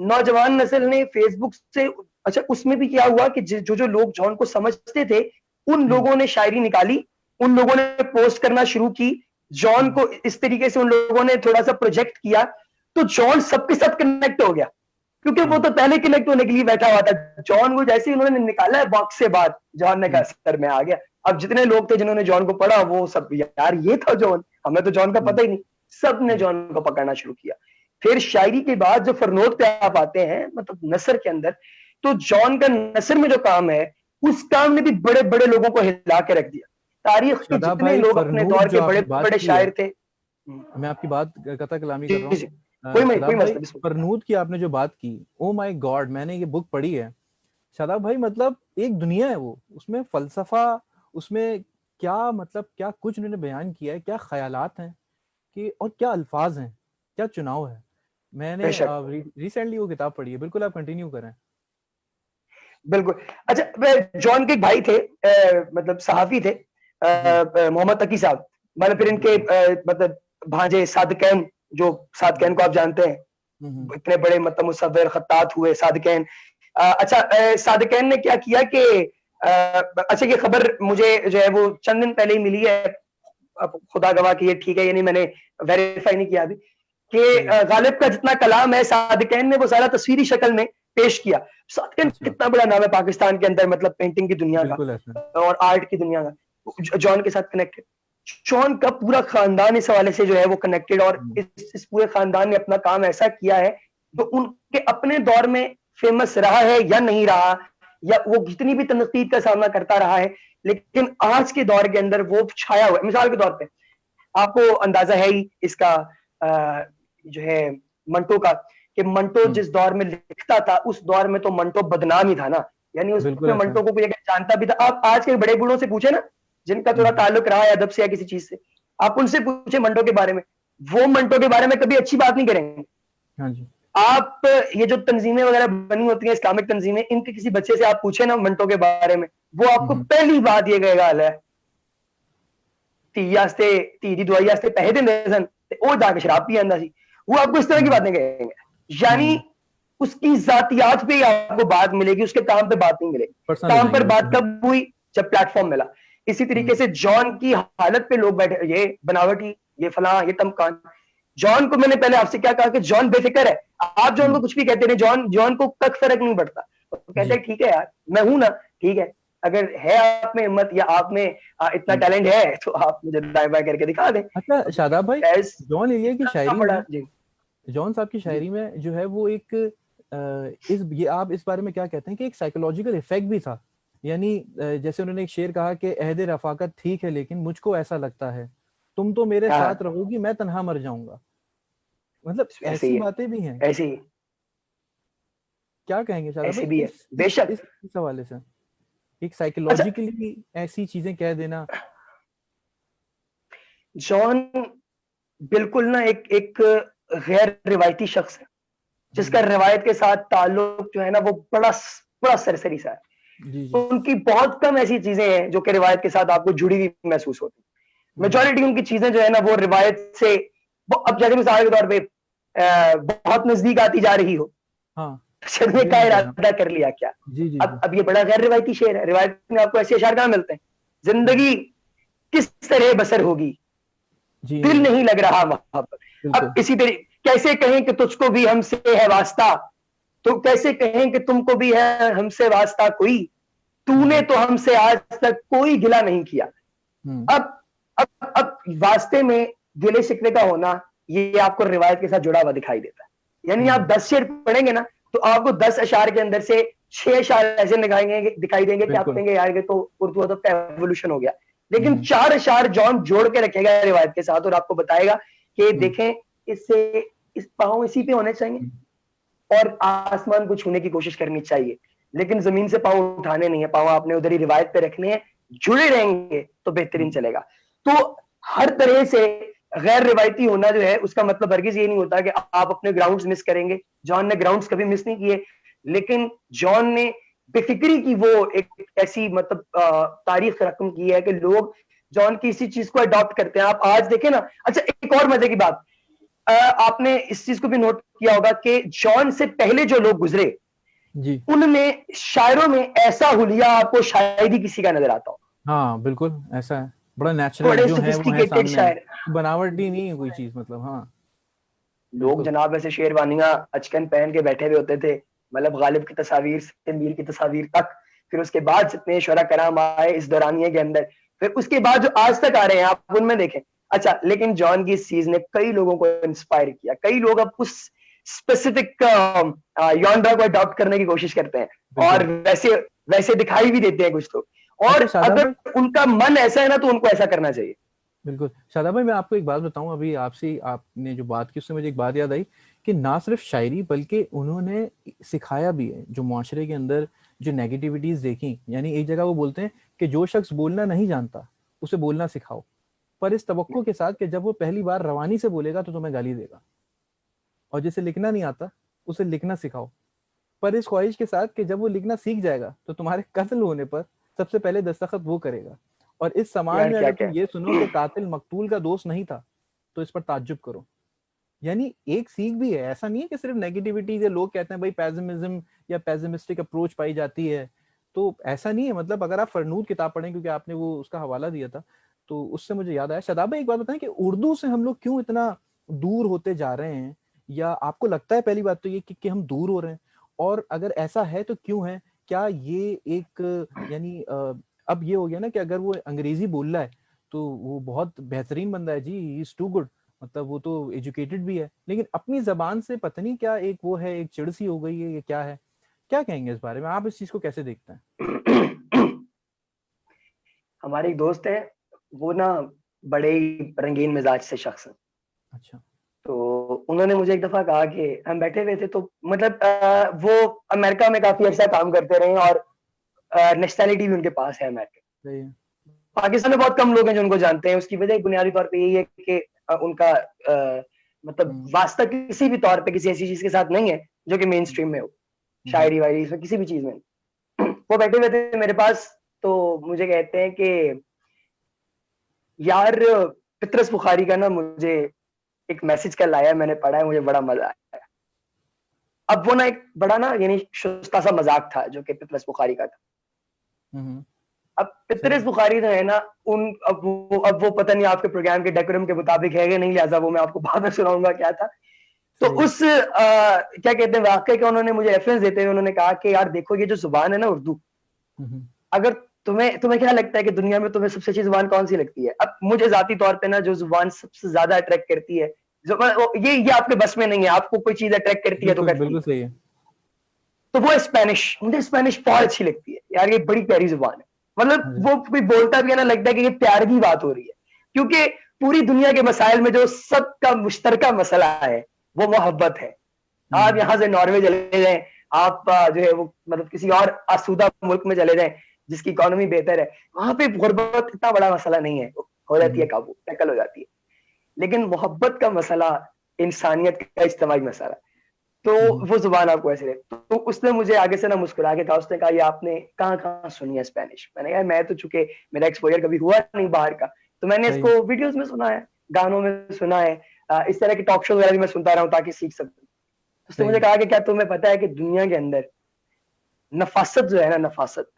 B: नौजवान नस्ल ने फेसबुक से, अच्छा उसमें भी क्या हुआ कि जो लोग जॉन को समझते थे उन लोगों ने शायरी निकाली, उन लोगों ने पोस्ट करना शुरू की, जॉन को इस तरीके से उन लोगों ने थोड़ा सा प्रोजेक्ट किया, तो जॉन सबके साथ कनेक्ट हो गया, क्योंकि वो तो पहले कनेक्ट होने के लिए बैठा हुआ था। जॉन को जैसे ही उन्होंने निकाला है बॉक्स से बात, जॉन ने कहा सर मैं आ गया। अब जितने लोग थे जिन्होंने जॉन को पढ़ा वो सब यार ये था जॉन, हमें तो जॉन का पता ही नहीं, सब ने जॉन को पकड़ना शुरू किया। फिर शायरी के बाद जो फरनोद पे आप आते हैं, मतलब नसर के अंदर, तो जॉन का नसर में जो काम है उस काम ने भी बड़े बड़े लोगों को हिला के रख दिया। तारीख के जितने लोग अपने दौर के बड़े बड़े शायर थे,
A: मैं आपकी बात कथा कलामी कर रहा
B: हूँ,
A: फरनूद की आपने जो बात की, ओ माय गॉड, मैंने ये बुक पढ़ी है शादाब भाई, मतलब एक दुनिया है वो, उसमें फलसफा, उसमें क्या मतलब क्या कुछ उन्होंने बयान किया है, क्या ख्यालात हैं कि, और क्या अल्फाज हैं, क्या चुनाव है। मैंने रिसेंटली वो किताब पढ़ी है। बिल्कुल आप कंटिन्यू करें।
B: बिल्कुल। अच्छा जॉन के एक भाई थे, मतलब सहाफी थे, मोहम्मद तकी साहब, मतलब फिर इनके मतलब भांजे सादकैन, जो सादकैन को आप जानते हैं, इतने बड़े मतलब मुसव्विर खत्तात हुए सादकैन। अच्छा सादकैन ने क्या किया कि अच्छा ये खबर मुझे जो है वो चंद दिन पहले ही मिली है, अब खुदा गवाह की ये ठीक है, यानी मैंने वेरीफाई नहीं किया अभी, कि गालिब का जितना कलाम है सादकैन ने वो सारा तस्वीरी शक्ल में पेश किया। सादकैन कितना बड़ा नाम है पाकिस्तान के अंदर, मतलब पेंटिंग की दुनिया का और आर्ट की दुनिया का, जॉन के साथ कनेक्टेड। जॉन का पूरा खानदान इस हवाले से जो है वो कनेक्टेड, और इस पूरे खानदान ने अपना काम ऐसा किया है तो उनके अपने दौर में फेमस रहा है या नहीं रहा, या वो कितनी भी तनकीद का सामना करता रहा है, लेकिन आज के दौर के अंदर वो छाया हुआ है। मिसाल के तौर पे आपको अंदाजा है ही इसका जो है मंटो का, कि मंटो जिस दौर में लिखता था उस दौर में तो मंटो बदनाम ही था ना, यानी उसमें मंटो को कोई अगर जानता भी था, आप आज के बड़े बूढ़ों से पूछे ना जिनका थोड़ा ताल्लुक रहा है अदब से या किसी चीज से, आप उनसे पूछे मंटो के बारे में, वो मंटो के बारे में कभी अच्छी बात नहीं करेंगे।
A: हाँ जी।
B: आप ये जो तंजीमें वगैरह बनी होती हैं इस्लामिक तंजीमें, इनके किसी बच्चे से आप पूछे ना मंटो के बारे में, वो आपको पहली बात ये कहेगा है धी वास्ते धी दी दवाई वास्ते पैसे देंदे सन ते ओह जाके शराब पी आंदा सी, वो आपको इस तरह की बातें कहेंगे। यानी उसकी जातियात पे ही आपको बात मिलेगी, उसके काम पे बात नहीं मिलेगी।
A: पर्सनल हो
B: काम पर
A: जाएंगे
B: बात
A: बिल्कुल।
B: कब हुई? जब प्लेटफॉर्म मिला। इसी तरीके से जॉन की हालत पे लोग बैठे, ये बनावटी, ये फलां, ये तमकान। जॉन को मैंने पहले आपसे क्या कहा कि जॉन बेफिक्र है, आप जॉन को कुछ भी कहते रहे, जॉन जॉन को कख फर्क नहीं पड़ता, तो कहते
A: जी
B: हैं ठीक है यार, मैं हूं ना, ठीक है, अगर है आप में हिम्मत या आप में इतना टैलेंट है तो आप मुझे दाएं बाएं करके दिखा दें।
A: अच्छा शादाब भाई,
B: Guys,
A: जॉन एलिया की
B: करना
A: शायरी
B: पड़ा
A: में,
B: जी।
A: जॉन साहब की
B: जी
A: शायरी में जो है वो एक इस ये आप इस बारे में क्या कहते हैं कि एक साइकोलॉजिकल इफेक्ट भी था। यानी जैसे उन्होंने एक शेर कहा कि अहद रफाकत ठीक है लेकिन मुझको ऐसा लगता है तुम तो मेरे
B: हाँ,
A: साथ रहोगी मैं तन्हा मर जाऊंगा। मतलब
B: ऐसे
A: ऐसी
B: ही है,
A: बातें भी हैं।
B: ऐसे ही,
A: क्या कहेंगे शादाब
B: ऐसे
A: भाई
B: भी है
A: इस
B: बेशक।
A: इस हवाले से, एक
B: अच्छा,
A: साइकोलॉजिकली ऐसी चीजें कह देना।
B: जॉन बिल्कुल ना एक एक गैर रिवायती शख्स है, जिसका रिवायत के साथ ताल्लुक जो है ना वो बड़ा बड़ा सरसरी सा
A: जी
B: है।
A: जी।
B: उनकी बहुत कम ऐसी चीजें हैं जो कि रिवायत के साथ आपको जुड़ी हुई महसूस होती। मेजोरिटी उनकी चीजें जो है ना वो रिवायत से, वो अब जैसे मिसाल के तौर पे बहुत नजदीक आती जा रही हो,
A: हाँ
B: चलने
A: ये
B: का
A: मैं कह रहा हूँ।
B: इरादा कर लिया क्या?
A: जी जी जी।
B: अब ये बड़ा गैर रिवायती शेर है, रिवायत में आपको ऐसे अशार कहाँ मिलते हैं?
A: हम्म,
B: जिंदगी किस तरह बसर होगी,
A: जी
B: दिल नहीं लग रहा वहां पर। अब
A: बिल्कुल।
B: इसी तरीके कैसे कहें कि तुझको भी हमसे है वास्ता, तो कैसे कहें कि तुमको भी है हमसे वास्ता कोई, तूने
A: हम्म
B: तो हमसे आज तक कोई गिला नहीं किया।
A: हम्म
B: अब अब वास्ते में गिले शिकवे का होना, ये आपको रिवायत के साथ जुड़ा हुआ दिखाई देता है। यानी आप
A: हम्म
B: 10 शेर पढ़ेंगे ना, तो आपको 10 अशार के अंदर से 6 अशार ऐसे दिखाई देंगे कि आप
A: बिल्कुल।
B: कहेंगे यार ये तो उर्दू अदब का एवोल्यूशन हो गया। लेकिन
A: हम्म
B: 4 अशार जॉन जोड़ के रखेगा रिवायत के साथ और आपको बताएगा कि
A: हम्म
B: देखें, इससे इस पाँव इसी पे होने चाहिए
A: हम्म
B: और आसमान को छूने की कोशिश करनी चाहिए, लेकिन जमीन से पाँव उठाने नहीं है, पाँव आपने उधर ही रिवायत पे रखने हैं। जुड़े रहेंगे तो बेहतरीन
A: हम्म
B: चलेगा। तो हर तरह से गैर रिवायती होना जो है उसका मतलब हरगिज ये नहीं होता कि आप अपने ग्राउंड्स मिस करेंगे। जॉन ने ग्राउंड्स कभी मिस नहीं किए, लेकिन जॉन ने बेफिक्री की वो एक ऐसी मतलब तारीख रकम की है कि लोग जॉन की इसी चीज को अडॉप्ट करते हैं। आप आज देखें ना। अच्छा, एक और मजे की बात, आपने इस चीज को भी नोट किया होगा कि जॉन से पहले जो लोग गुजरे,
A: जी
B: उनमें शायरों में ऐसा हुलिया आपको शायद ही किसी का नजर आता हो।
A: हाँ बिल्कुल ऐसा है। बड़ा नेचुरल
B: बड़े
A: जो है वो है
B: सोफिस्टिकेटेड
A: सामने है।
B: शायर
A: बनावटी नहीं है कोई चीज मतलब। हाँ
B: लोग,
A: बिल्कुल।
B: जनाब ऐसे शेरवानियां अचकन पहन के बैठे हुए होते थे, मतलब गालिब की तस्वीर से मीर की तस्वीर तक। फिर उसके बाद जितने शुरा कराम आए इस दौरानिये के अंदर, फिर उसके बाद जो आज तक आ रहे हैं आप उनमें देखें। अच्छा, लेकिन जॉन की इस चीज ने कई लोगों को इंस्पायर किया। कई लोग अब उस स्पेसिफिक यॉन्डा को अडॉप्ट करने की कोशिश करते हैं और
A: बिल्कुल।
B: वैसे वैसे दिखाई भी देते हैं कुछ तो। और
A: अच्छा शादाब
B: अगर
A: भाई,
B: उनका मन ऐसा है ना तो उनको ऐसा करना चाहिए।
A: बिल्कुल शादाब भाई, मैं आपको एक बात बताऊं। अभी आपसे आपने जो बात की उससे मुझे एक बात याद आई कि ना सिर्फ शायरी बल्कि उन्होंने सिखाया भी है जो मुआशरे के अंदर जो नेगेटिविटीज देखी। यानी एक जगह वो बोलते हैं कि जो शख्स बोलना नहीं जानता उसे बोलना सिखाओ, पर इस तवक्को के साथ कि जब वो पहली बार रवानी से बोलेगा तो तुम्हें गाली देगा। और जिसे लिखना नहीं आता उसे लिखना सिखाओ, पर इस ख्वाहिश के साथ कि जब वो लिखना सीख जाएगा तो तुम्हारे कत्ल होने पर सबसे पहले दस्तखत वो करेगा। और इस समाज
B: यार
A: में
B: क्या
A: अगर
B: क्या
A: तुम ये सुनो कि कातिल मकतूल का दोस्त नहीं था तो इस पर ताज्जुब करो। यानी एक सीख भी है। ऐसा नहीं है कि सिर्फ नेगेटिविटी है। लोग कहते हैं भाई पेसिमिज्म या पेसिमिस्टिक अप्रोच पाई जाती है, तो ऐसा नहीं है। मतलब अगर आप फरनूद किताब पढ़ें, क्योंकि आपने वो उसका हवाला दिया था, तो उससे मुझे याद आया। शादाब भाई एक बात बताएं कि उर्दू से हम लोग क्यों इतना दूर होते जा रहे हैं, या आपको लगता है पहली बात तो ये कि हम दूर हो रहे हैं, और अगर ऐसा है तो क्यों है? क्या ये एक यानी अब ये हो गया ना कि अगर वो अंग्रेजी बोल रहा है तो वो बहुत बेहतरीन बंदा है जी, ही इज टू गुड, मतलब वो तो एजुकेटेड भी है, लेकिन अपनी जबान से पता नहीं क्या एक वो है, एक चिड़ सी हो गई है, ये क्या है? क्या कहेंगे इस बारे में? आप इस चीज को कैसे देखते हैं?
B: हमारे एक दोस्त है, वो ना बड़े ही रंगीन मिजाज से शख्स है।
A: अच्छा।
B: तो उन्होंने मुझे एक दफा कहा कि हम बैठे हुए थे, तो मतलब वो अमेरिका में काफी अच्छा काम करते रहे और नेशनैलिटी भी उनके पास है अमेरिका।
A: सही है।
B: पाकिस्तान में बहुत कम लोग हैं जो उनको जानते हैं। उसकी वजह बुनियादी तौर पे यही है कि उनका मतलब
A: हम्म
B: वास्ता किसी भी तौर पे किसी ऐसी चीज के साथ नहीं है जो कि मेन स्ट्रीम में हो,
A: हम्म
B: शायरी वायरी इसमें किसी भी चीज में। वो बैठे हुए थे मेरे पास, तो मुझे कहते हैं कि यार पितरस बुखारी का ना मुझे एक मैसेज कल आया, मैंने पढ़ा है, मुझे बड़ा मजा आया। अब वो ना एक बड़ा ना यानी शुस्ता सा मजाक था जो कि पितरस बुखारी का था। अब पितरस
A: सही।
B: बुखारी जो है ना, अब वो पता नहीं आपके प्रोग्राम के डेकोरम के मुताबिक है या नहीं, लिहाजा वो मैं आपको बाद में सुनाऊंगा क्या था। तो
A: सही।
B: उस क्या कहते हैं वाकये का उन्होंने मुझे रेफरेंस देते हुए उन्होंने कहा कि यार देखो ये जो जुबान है ना उर्दू,
A: हम्म।
B: अगर तुम्हें तुम्हें क्या लगता है कि दुनिया में तुम्हें सबसे अच्छी जुबान कौन सी लगती है? अब मुझे जाती तौर पे ना जो जुबान सबसे ज्यादा अट्रैक्ट करती है, जो ये आपके बस में नहीं है, आपको कोई चीज अट्रैक्ट करती है तो
A: बिल्कुल
B: करती
A: बिल्कुल
B: है,
A: सही है।
B: तो वो स्पेनिश। मुझे स्पेनिश बहुत अच्छी लगती है यार, ये बड़ी प्यारी जुबान है। मतलब
A: हाँ जी।
B: वो कोई बोलता भी है ना, लगता है कि ये प्यार की बात हो रही है, क्योंकि पूरी दुनिया के मसाइल में जो सबका मुश्तरका मसला है वो मोहब्बत है। आप
A: हम्म।
B: यहाँ से नॉर्वे चले जाएं, आप जो है वो मतलब किसी और आसूदा मुल्क में चले जाएं जिसकी इकोनॉमी बेहतर है, वहां पे गुर्बत इतना बड़ा मसला नहीं है, हो जाती है काबू, टैकल हो जाती है। लेकिन मोहब्बत का मसला, इंसानियत का इज्तिमाई मसला, तो
A: हम्म।
B: वो जुबान आपको ऐसे रहे। तो उसने मुझे आगे से ना मुस्कुरा के कहा, उसने कहा ये आपने कहाँ कहाँ सुनी है स्पेनिश? मैंने कहा मैं तो चूंकि मेरा एक्सपोजर कभी हुआ नहीं बाहर का, तो मैंने
A: सही।
B: इसको वीडियोस में सुना है, गानों में सुना है, इस तरह के टॉक शो वगैरह भी मैं सुनता रहा हूँ ताकि सीख सकूं। उसने मुझे
A: सही।
B: कहा कि क्या तुम्हें पता है कि दुनिया के अंदर नफासत जो है ना, नफासत,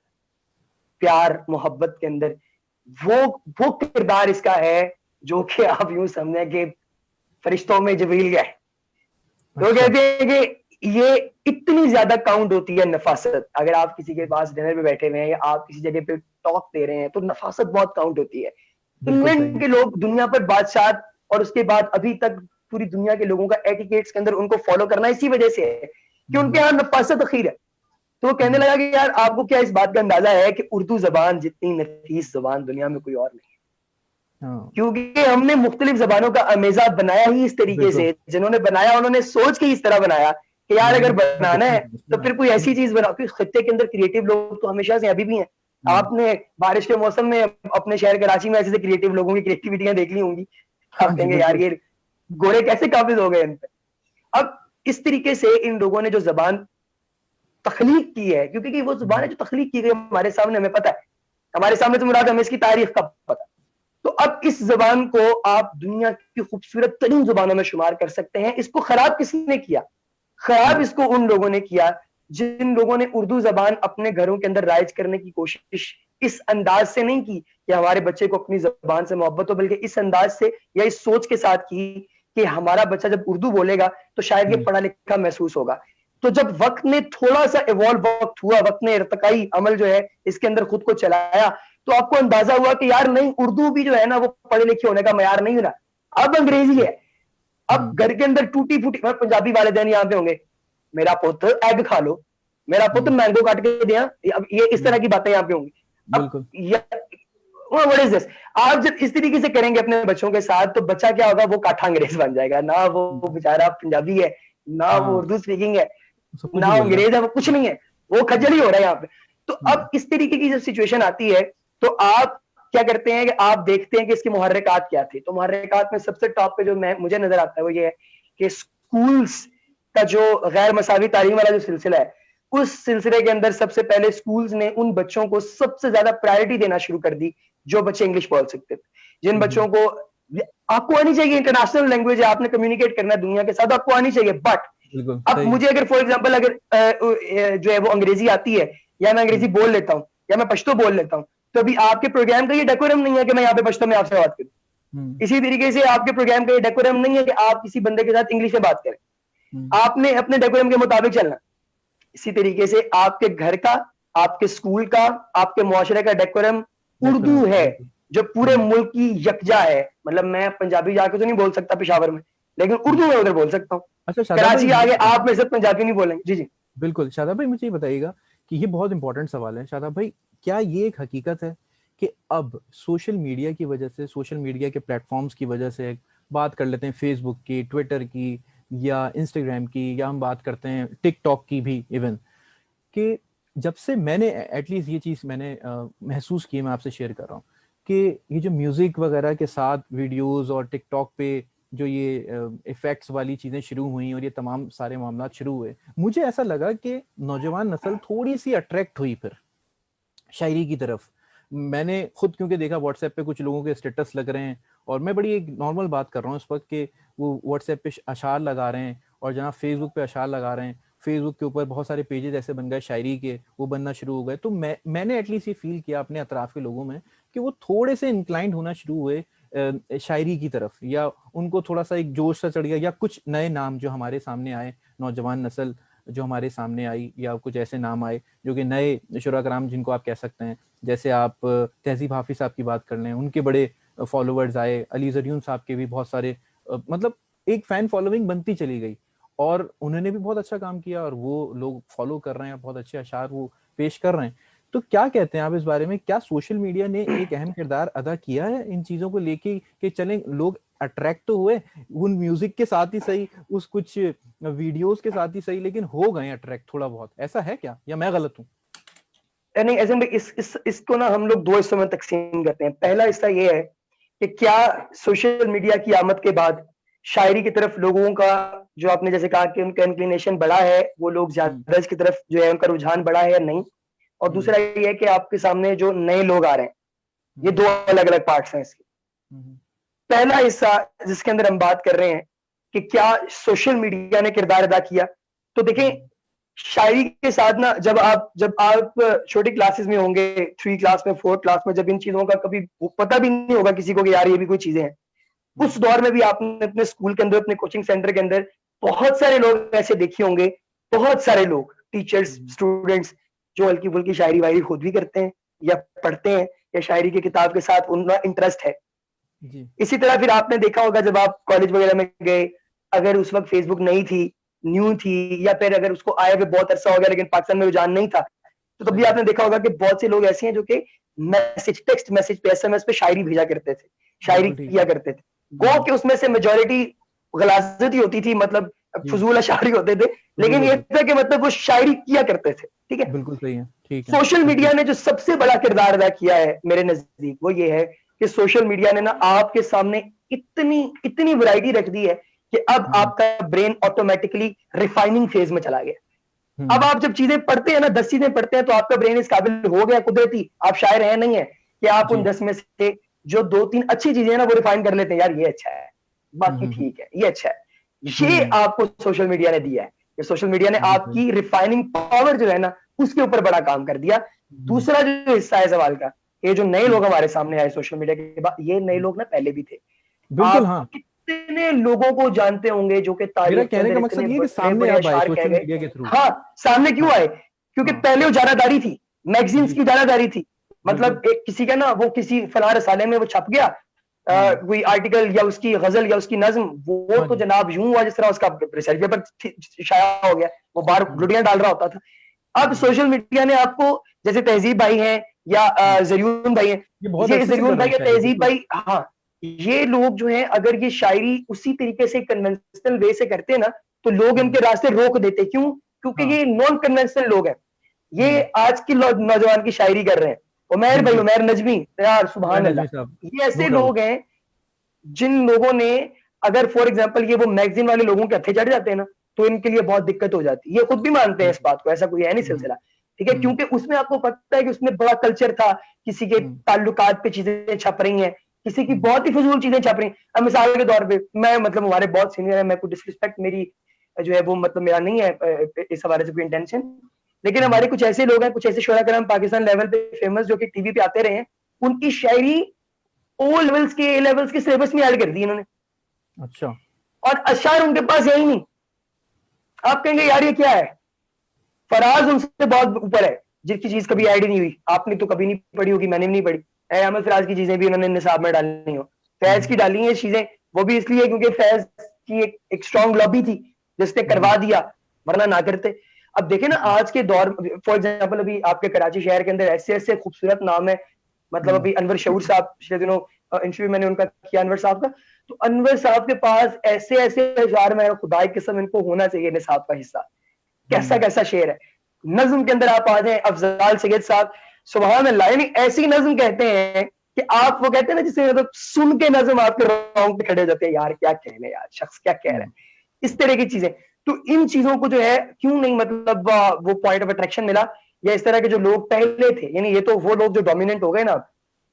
B: प्यार मोहब्बत के अंदर वो वो किरदार इसका है जो कि आप यूं समझे कि फरिश्तों में जबरील गए। तो
A: अच्छा।
B: कहते हैं कि ये इतनी ज्यादा काउंट होती है नफासत। अगर आप किसी के पास डिनर पे बैठे हुए हैं या आप किसी जगह पे टॉक दे रहे हैं तो नफासत बहुत काउंट होती है।
A: बिल्कुल
B: इंग्लैंड
A: सही।
B: के लोग दुनिया पर बादशाह, और उसके बाद अभी तक पूरी दुनिया के लोगों का एटिकेट्स के अंदर उनको फॉलो करना इसी वजह से है कि उनके
A: हम्म।
B: यहाँ नफासत अखीर है। तो वो कहने
A: हम्म।
B: लगा कि यार आपको क्या इस बात का अंदाजा है कि उर्दू जबान जितनी नफीस जबान दुनिया में कोई और नहीं है,
A: हाँ।
B: क्योंकि हमने मुख्तलिफ जबानों का अमेजा बनाया ही इस तरीके
A: बिल्कुल।
B: से, जिन्होंने बनाया उन्होंने सोच के इस तरह बनाया कि यार अगर
A: लैंग्वेज बहुत
B: बनाना है
A: डिफरेंट है
B: तो
A: इसमें।
B: फिर कोई ऐसी चीज बनाओ। क्योंकि खत्ते के अंदर क्रिएटिव लोग तो हमेशा से अभी भी हैं।
A: हम्म।
B: आपने बारिश के मौसम में अपने शहर कराची में ऐसे क्रिएटिव लोगों की क्रिएटिविटियां देख ली होंगी,
A: हाँ
B: आप
A: जी
B: कहेंगे यार
A: बिल्कुल।
B: ये गोरे कैसे काबिज हो गए इन पे। अब इस तरीके से इन लोगों ने जो जबान तखलीक की है, क्योंकि कि वो जुबान है जो तखलीक की गई हमारे सामने, हमें पता है, हमारे सामने तो मुराद हमें इसकी तारीख का पता। तो अब इस जबान को आप दुनिया की खूबसूरत तरीन जुबानों में शुमार कर सकते हैं। इसको खराब किसने किया? खराब
A: हम्म।
B: इसको उन लोगों ने किया जिन लोगों ने उर्दू जबान अपने घरों के अंदर राइज करने की कोशिश इस अंदाज से नहीं की कि हमारे बच्चे को अपनी जबान से मोहब्बत हो, बल्कि इस अंदाज से या इस सोच के साथ की कि हमारा बच्चा जब उर्दू बोलेगा तो शायद ये
A: हम्म।
B: पढ़ा लिखा महसूस होगा। तो जब वक्त ने थोड़ा सा इवॉल्व वक्त हुआ, वक्त ने इर्तकाई अमल जो है इसके अंदर खुद को चलाया, तो आपको अंदाजा हुआ कि यार नहीं, उर्दू भी जो है ना वो पढ़े लिखे होने का मयार नहीं रहा, अब अंग्रेजी है। अब
A: हम्म।
B: घर के अंदर टूटी फूटी पंजाबी वालिदैन यहाँ पे होंगे, मेरा पुत्र एग खा लो, मेरा पुत्र
A: हम्म।
B: मैंगो काट के दिया, अब ये इस तरह
A: हम्म।
B: की बातें यहाँ पे होंगी। अब
A: बिल्कुल।
B: What is this? आप जब इस तरीके से करेंगे अपने बच्चों के साथ तो बच्चा क्या होगा, वो काठा अंग्रेज बन जाएगा। ना वो
A: हम्म।
B: बेचारा पंजाबी है, ना वो
A: हाँ।
B: उर्दू स्पीकिंग है,
A: सब कुछ
B: ना
A: ही
B: वो
A: बोल रहा है।
B: अंग्रेज है, वो कुछ नहीं है, वो खज्जल ही हो रहा है यहाँ पे। तो
A: हम्म।
B: अब इस तरीके की जब सिचुएशन आती है तो आप क्या करते हैं कि आप देखते हैं कि इसके मुहर्रिकात क्या थे। तो मुहर्रिकात में सबसे टॉप पे जो मैं मुझे नजर आता है वो ये है कि स्कूल्स का जो गैर मसावी तालीम वाला जो सिलसिला है, उस सिलसिले के अंदर सबसे पहले स्कूल्स ने उन बच्चों को सबसे ज्यादा प्रायोरिटी देना शुरू कर दी जो बच्चे इंग्लिश बोल सकते थे। जिन बच्चों को आपको आनी चाहिए, इंटरनेशनल लैंग्वेज है, आपने कम्युनिकेट करना है दुनिया के साथ, आपको आनी चाहिए, बट
A: बिल्कुल
B: अब
A: सही।
B: मुझे अगर फॉर एग्जांपल अगर जो है वो अंग्रेजी आती है या मैं अंग्रेजी
A: हम्म।
B: बोल लेता हूँ या मैं पश्तो बोल लेता हूँ, तो अभी आपके प्रोग्राम का ये डेकोरम नहीं है कि मैं यहाँ पे पश्तो में आपसे बात करूँ।
A: हम्म।
B: इसी तरीके से आपके प्रोग्राम का ये डेकोरम नहीं है कि आप किसी बंदे के साथ इंग्लिश में बात करें,
A: हम्म।
B: आपने अपने डेकोरम के मुताबिक चलना। इसी तरीके से आपके घर का, आपके स्कूल का, आपके मुआशरे का डेकोरम
A: डेकोरम
B: उर्दू है
A: बिल्कुल।
B: जो पूरे
A: हम्म।
B: मुल्क की यकजा है। मतलब मैं पंजाबी जाके तो नहीं बोल सकता पेशावर में, लेकिन
A: हम्म।
B: उर्दू में उधर बोल सकता हूँ।
A: अच्छा शादाब भाई
B: कराची
A: मुझे
B: आगे
A: बताइए।
B: आप में से पंजाबी नहीं बोलेंगे। जी जी।
A: बिल्कुल शादाब भाई मुझे ये बताइएगा कि ये बहुत इंपॉर्टेंट सवाल है शादाब भाई। क्या ये एक हकीकत है कि अब सोशल मीडिया की वजह से, सोशल मीडिया के प्लेटफॉर्म्स की वजह से, बात कर लेते हैं फेसबुक की, ट्विटर की या इंस्टाग्राम की, या हम बात करते हैं टिकटॉक की भी इवन, कि जब से मैंने एटलीस्ट ये चीज़ मैंने महसूस की, मैं आपसे शेयर कर रहा हूँ कि ये जो म्यूज़िक वगैरह के साथ वीडियोस और टिकटॉक पे जो ये इफ़ेक्ट्स वाली चीज़ें शुरू हुई और ये तमाम सारे मामला शुरू हुए, मुझे ऐसा लगा कि नौजवान नस्ल थोड़ी सी अट्रैक्ट हुई फिर शायरी की तरफ। मैंने खुद क्योंकि देखा व्हाट्सएप पे कुछ लोगों के स्टेटस लग रहे हैं, और मैं बड़ी एक नॉर्मल बात कर रहा हूँ इस वक्त कि वो व्हाट्सएप पे अशार लगा रहे हैं, और जहाँ फेसबुक पे अशार लगा रहे हैं, फेसबुक के ऊपर बहुत सारे पेजेस ऐसे बन गए शायरी के, वो बनना शुरू हो गए। तो मैंने एटलीस्ट ये फील किया अपने अतराफ के लोगों में कि वो थोड़े से इंक्लाइंड होना शुरू हुए शायरी की तरफ, या उनको थोड़ा सा एक जोश सा चढ़ गया, या कुछ नए नाम जो हमारे सामने आए, नौजवान नस्ल जो हमारे सामने आई, या कुछ ऐसे नाम आए जो कि नए शुरा कराम जिनको आप कह सकते हैं। जैसे आप तहजीब हाफिज साहब की बात कर लें, उनके बड़े फॉलोवर्स आए, अली जरियून साहब के भी बहुत सारे, मतलब एक फैन फॉलोइंग बनती चली गई, और उन्होंने भी बहुत अच्छा काम किया और वो लोग फॉलो कर रहे हैं, बहुत अच्छे अशार वो पेश कर रहे हैं। तो क्या कहते हैं आप इस बारे में, क्या सोशल मीडिया ने एक अहम किरदार अदा किया है इन चीजों को लेके कि चलें लोग अट्रैक्ट तो हुए उन म्यूजिक के साथ ही सही, उस कुछ वीडियोस के साथ ही सही, लेकिन हो गए अट्रैक्ट थोड़ा बहुत, ऐसा है क्या या मैं गलत हूँ?
B: नहीं, ऐसे में इसको ना हम लोग दो हिस्सों में तकसीम करते हैं। पहला हिस्सा ये है कि क्या सोशल मीडिया की आमद के बाद शायरी की तरफ लोगों का, जो आपने जैसे कहा कि उनका इंक्लिनेशन बढ़ा है, वो लोग ज्यादा इसकी तरफ जो है उनका रुझान बढ़ा है या नहीं। और दूसरा ये है कि आपके सामने जो नए लोग आ रहे हैं, ये दो अलग अलग पार्ट्स हैं इसके। पहला हिस्सा जिसके अंदर हम बात कर रहे हैं कि क्या सोशल मीडिया ने किरदार अदा किया, तो देखें शायरी के साथ ना, जब आप छोटी क्लासेस में होंगे, 3 क्लास में, 4 क्लास में, जब इन चीजों का कभी पता भी नहीं होगा किसी को कि यार ये भी कोई चीजें हैं, उस दौर में भी आपने अपने स्कूल के अंदर, अपने कोचिंग सेंटर के अंदर बहुत सारे लोग ऐसे देखे होंगे, बहुत सारे लोग, टीचर्स, स्टूडेंट्स, जो हल्की फुल्की शायरी वायरी खुद भी करते हैं या पढ़ते हैं, या शायरी की किताब के साथ उनका इंटरेस्ट है। इसी तरह फिर आपने देखा होगा जब आप कॉलेज वगैरह में गए, अगर उस वक्त फेसबुक नहीं थी, न्यू थी, या फिर अगर उसको आए हुए बहुत अरसा हो गया लेकिन पाकिस्तान में रुझान नहीं था, तो तब भी आपने देखा होगा कि बहुत से लोग ऐसे हैं जो कि मैसेज, टेक्स्ट मैसेज पे, एसएमएस पे शायरी भेजा करते थे, शायरी किया करते थे। गो कि उसमें से मेजोरिटी गलाजत ही होती थी, मतलब फजूल अशारी होते थे, लेकिन ये था कि मतलब वो शायरी किया करते थे। ठीक है,
A: बिल्कुल सही है, ठीक है।
B: सोशल मीडिया ने जो सबसे बड़ा किरदार अदा किया है मेरे नजदीक, वो ये है कि सोशल मीडिया ने ना आपके सामने इतनी इतनी वैरायटी रख दी है कि अब आपका ब्रेन ऑटोमेटिकली रिफाइनिंग फेज में चला गया। अब आप जब चीजें पढ़ते हैं ना, 10 चीजें पढ़ते हैं, तो आपका ब्रेन इस काबिल हो गया कुदरती, आप शायर हैं नहीं है कि आप उन 10 में से जो 2-3 अच्छी चीजें हैं ना, वो रिफाइन कर लेते हैं, यार ये अच्छा है, बाकी ठीक है, ये अच्छा है। ये आपको सोशल मीडिया ने दिया है, ये सोशल मीडिया ने आपकी रिफाइनिंग पावर जो है ना, उसके ऊपर बड़ा काम कर दिया। दूसरा जो हिस्सा है सवाल का, ये जो नए लोग हमारे सामने आए सोशल मीडिया के बाद, ये नए लोग ना पहले भी थे।
A: बिल्कुल, हाँ।
B: कितने लोगों को जानते होंगे जो कि तारीख के अंदर इतने बड़े अशार कह गए। हाँ, सामने क्यों आए? क्योंकि पहले वो जानादारी थी, मैगजीन्स की जानादारी थी, मतलब एक किसी का ना, वो किसी फलां रसाले में वो छप गया, कोई आर्टिकल या उसकी गजल या उसकी नज्म, वो तो जनाब यूं हुआ जिस तरह उसका रिसर्च पेपर शाया हो गया, वो बाहर गुड़ियां डाल रहा होता था। अब सोशल मीडिया ने आपको, जैसे तहजीब भाई हैं या जरियून भाई हैं, ये जरियून भाई या तहजीब भाई, हाँ, ये लोग जो हैं, अगर ये शायरी उसी तरीके से कन्वेंशनल वे से करते ना, तो लोग इनके रास्ते रोक देते। क्यों? क्योंकि ये नॉन कन्वेंशनल लोग हैं, ये आज की नौजवान की शायरी कर रहे हैं। उमैर भाई, उमैर नजमी, यार सुभान अल्लाह, ये ऐसे लोग हैं जिन लोगों ने, अगर फॉर एग्जांपल ये वो मैगजीन वाले लोगों के हथे चढ़ जाते हैं ना, तो इनके लिए बहुत दिक्कत हो जाती है। ये खुद भी मानते हैं इस बात को, ऐसा कोई है नहीं सिलसिला, ठीक है, क्योंकि उसमें आपको पता है कि उसमें बड़ा कल्चर था, किसी के ताल्लुकात पे चीजें छप रही हैं, किसी की बहुत ही फजूल चीजें छप रही हैं। अब मिसाल के तौर पे, मैं मतलब हमारे बहुत सीनियर है, मैं कोई डिसरिस्पेक्ट मेरी जो है वो मतलब मेरा नहीं है इस हवाले से कोई इंटेंशन, लेकिन हमारे कुछ ऐसे लोग हैं, कुछ ऐसे शुरा कराम पाकिस्तान लेवल पे फेमस, जो कि टीवी पे आते रहे हैं, उनकी शायरी ओ लेवल्स के, ए लेवल्स के सिलेबस में ऐड कर दी इन्होंने।
A: अच्छा।
B: और अशार उनके पास है ही नहीं। आप कहेंगे यार ये क्या है, फराज उनसे बहुत ऊपर है, जिसकी चीज कभी ऐड ही नहीं हुई। आपने तो कभी नहीं पढ़ी होगी, मैंने भी नहीं पढ़ी। अहमद फराज की चीजें भी उन्होंने निसाब में डालनी हो, फैज की डाली है चीजें, वो भी इसलिए क्योंकि फैज की एक स्ट्रॉन्ग लॉबी थी जिसने करवा दिया, वरना ना करते। अब देखें ना आज के दौर, फॉर एग्जाम्पल अभी आपके कराची शहर के अंदर ऐसे ऐसे खूबसूरत नाम है, मतलब अभी अनवर शऊर साहब, पिछले दिनों इंटरव्यू मैंने उनका किया अनवर साहब का, तो अनवर साहब के पास ऐसे ऐसे अशआर में, खुदा की कसम इनको होना चाहिए निसाब का हिस्सा। कैसा कैसा शेर है। नज्म के अंदर आप आ जाए, अफजाल सैयद साहब, सुभान अल्लाह, यानी ऐसी नज्म कहते हैं कि आप, वो कहते हैं ना जिसे मतलब सुन के नज्म आपके रोंगटे खड़े हो जाते हैं, यार क्या कहने, यार शख्स क्या कह रहा है, इस तरह की चीजें। तो इन चीजों को जो है क्यों नहीं, मतलब वो पॉइंट ऑफ अट्रैक्शन मिला, या इस तरह के जो लोग पहले थे, यानी ये तो वो लोग जो डोमिनेंट हो गए ना,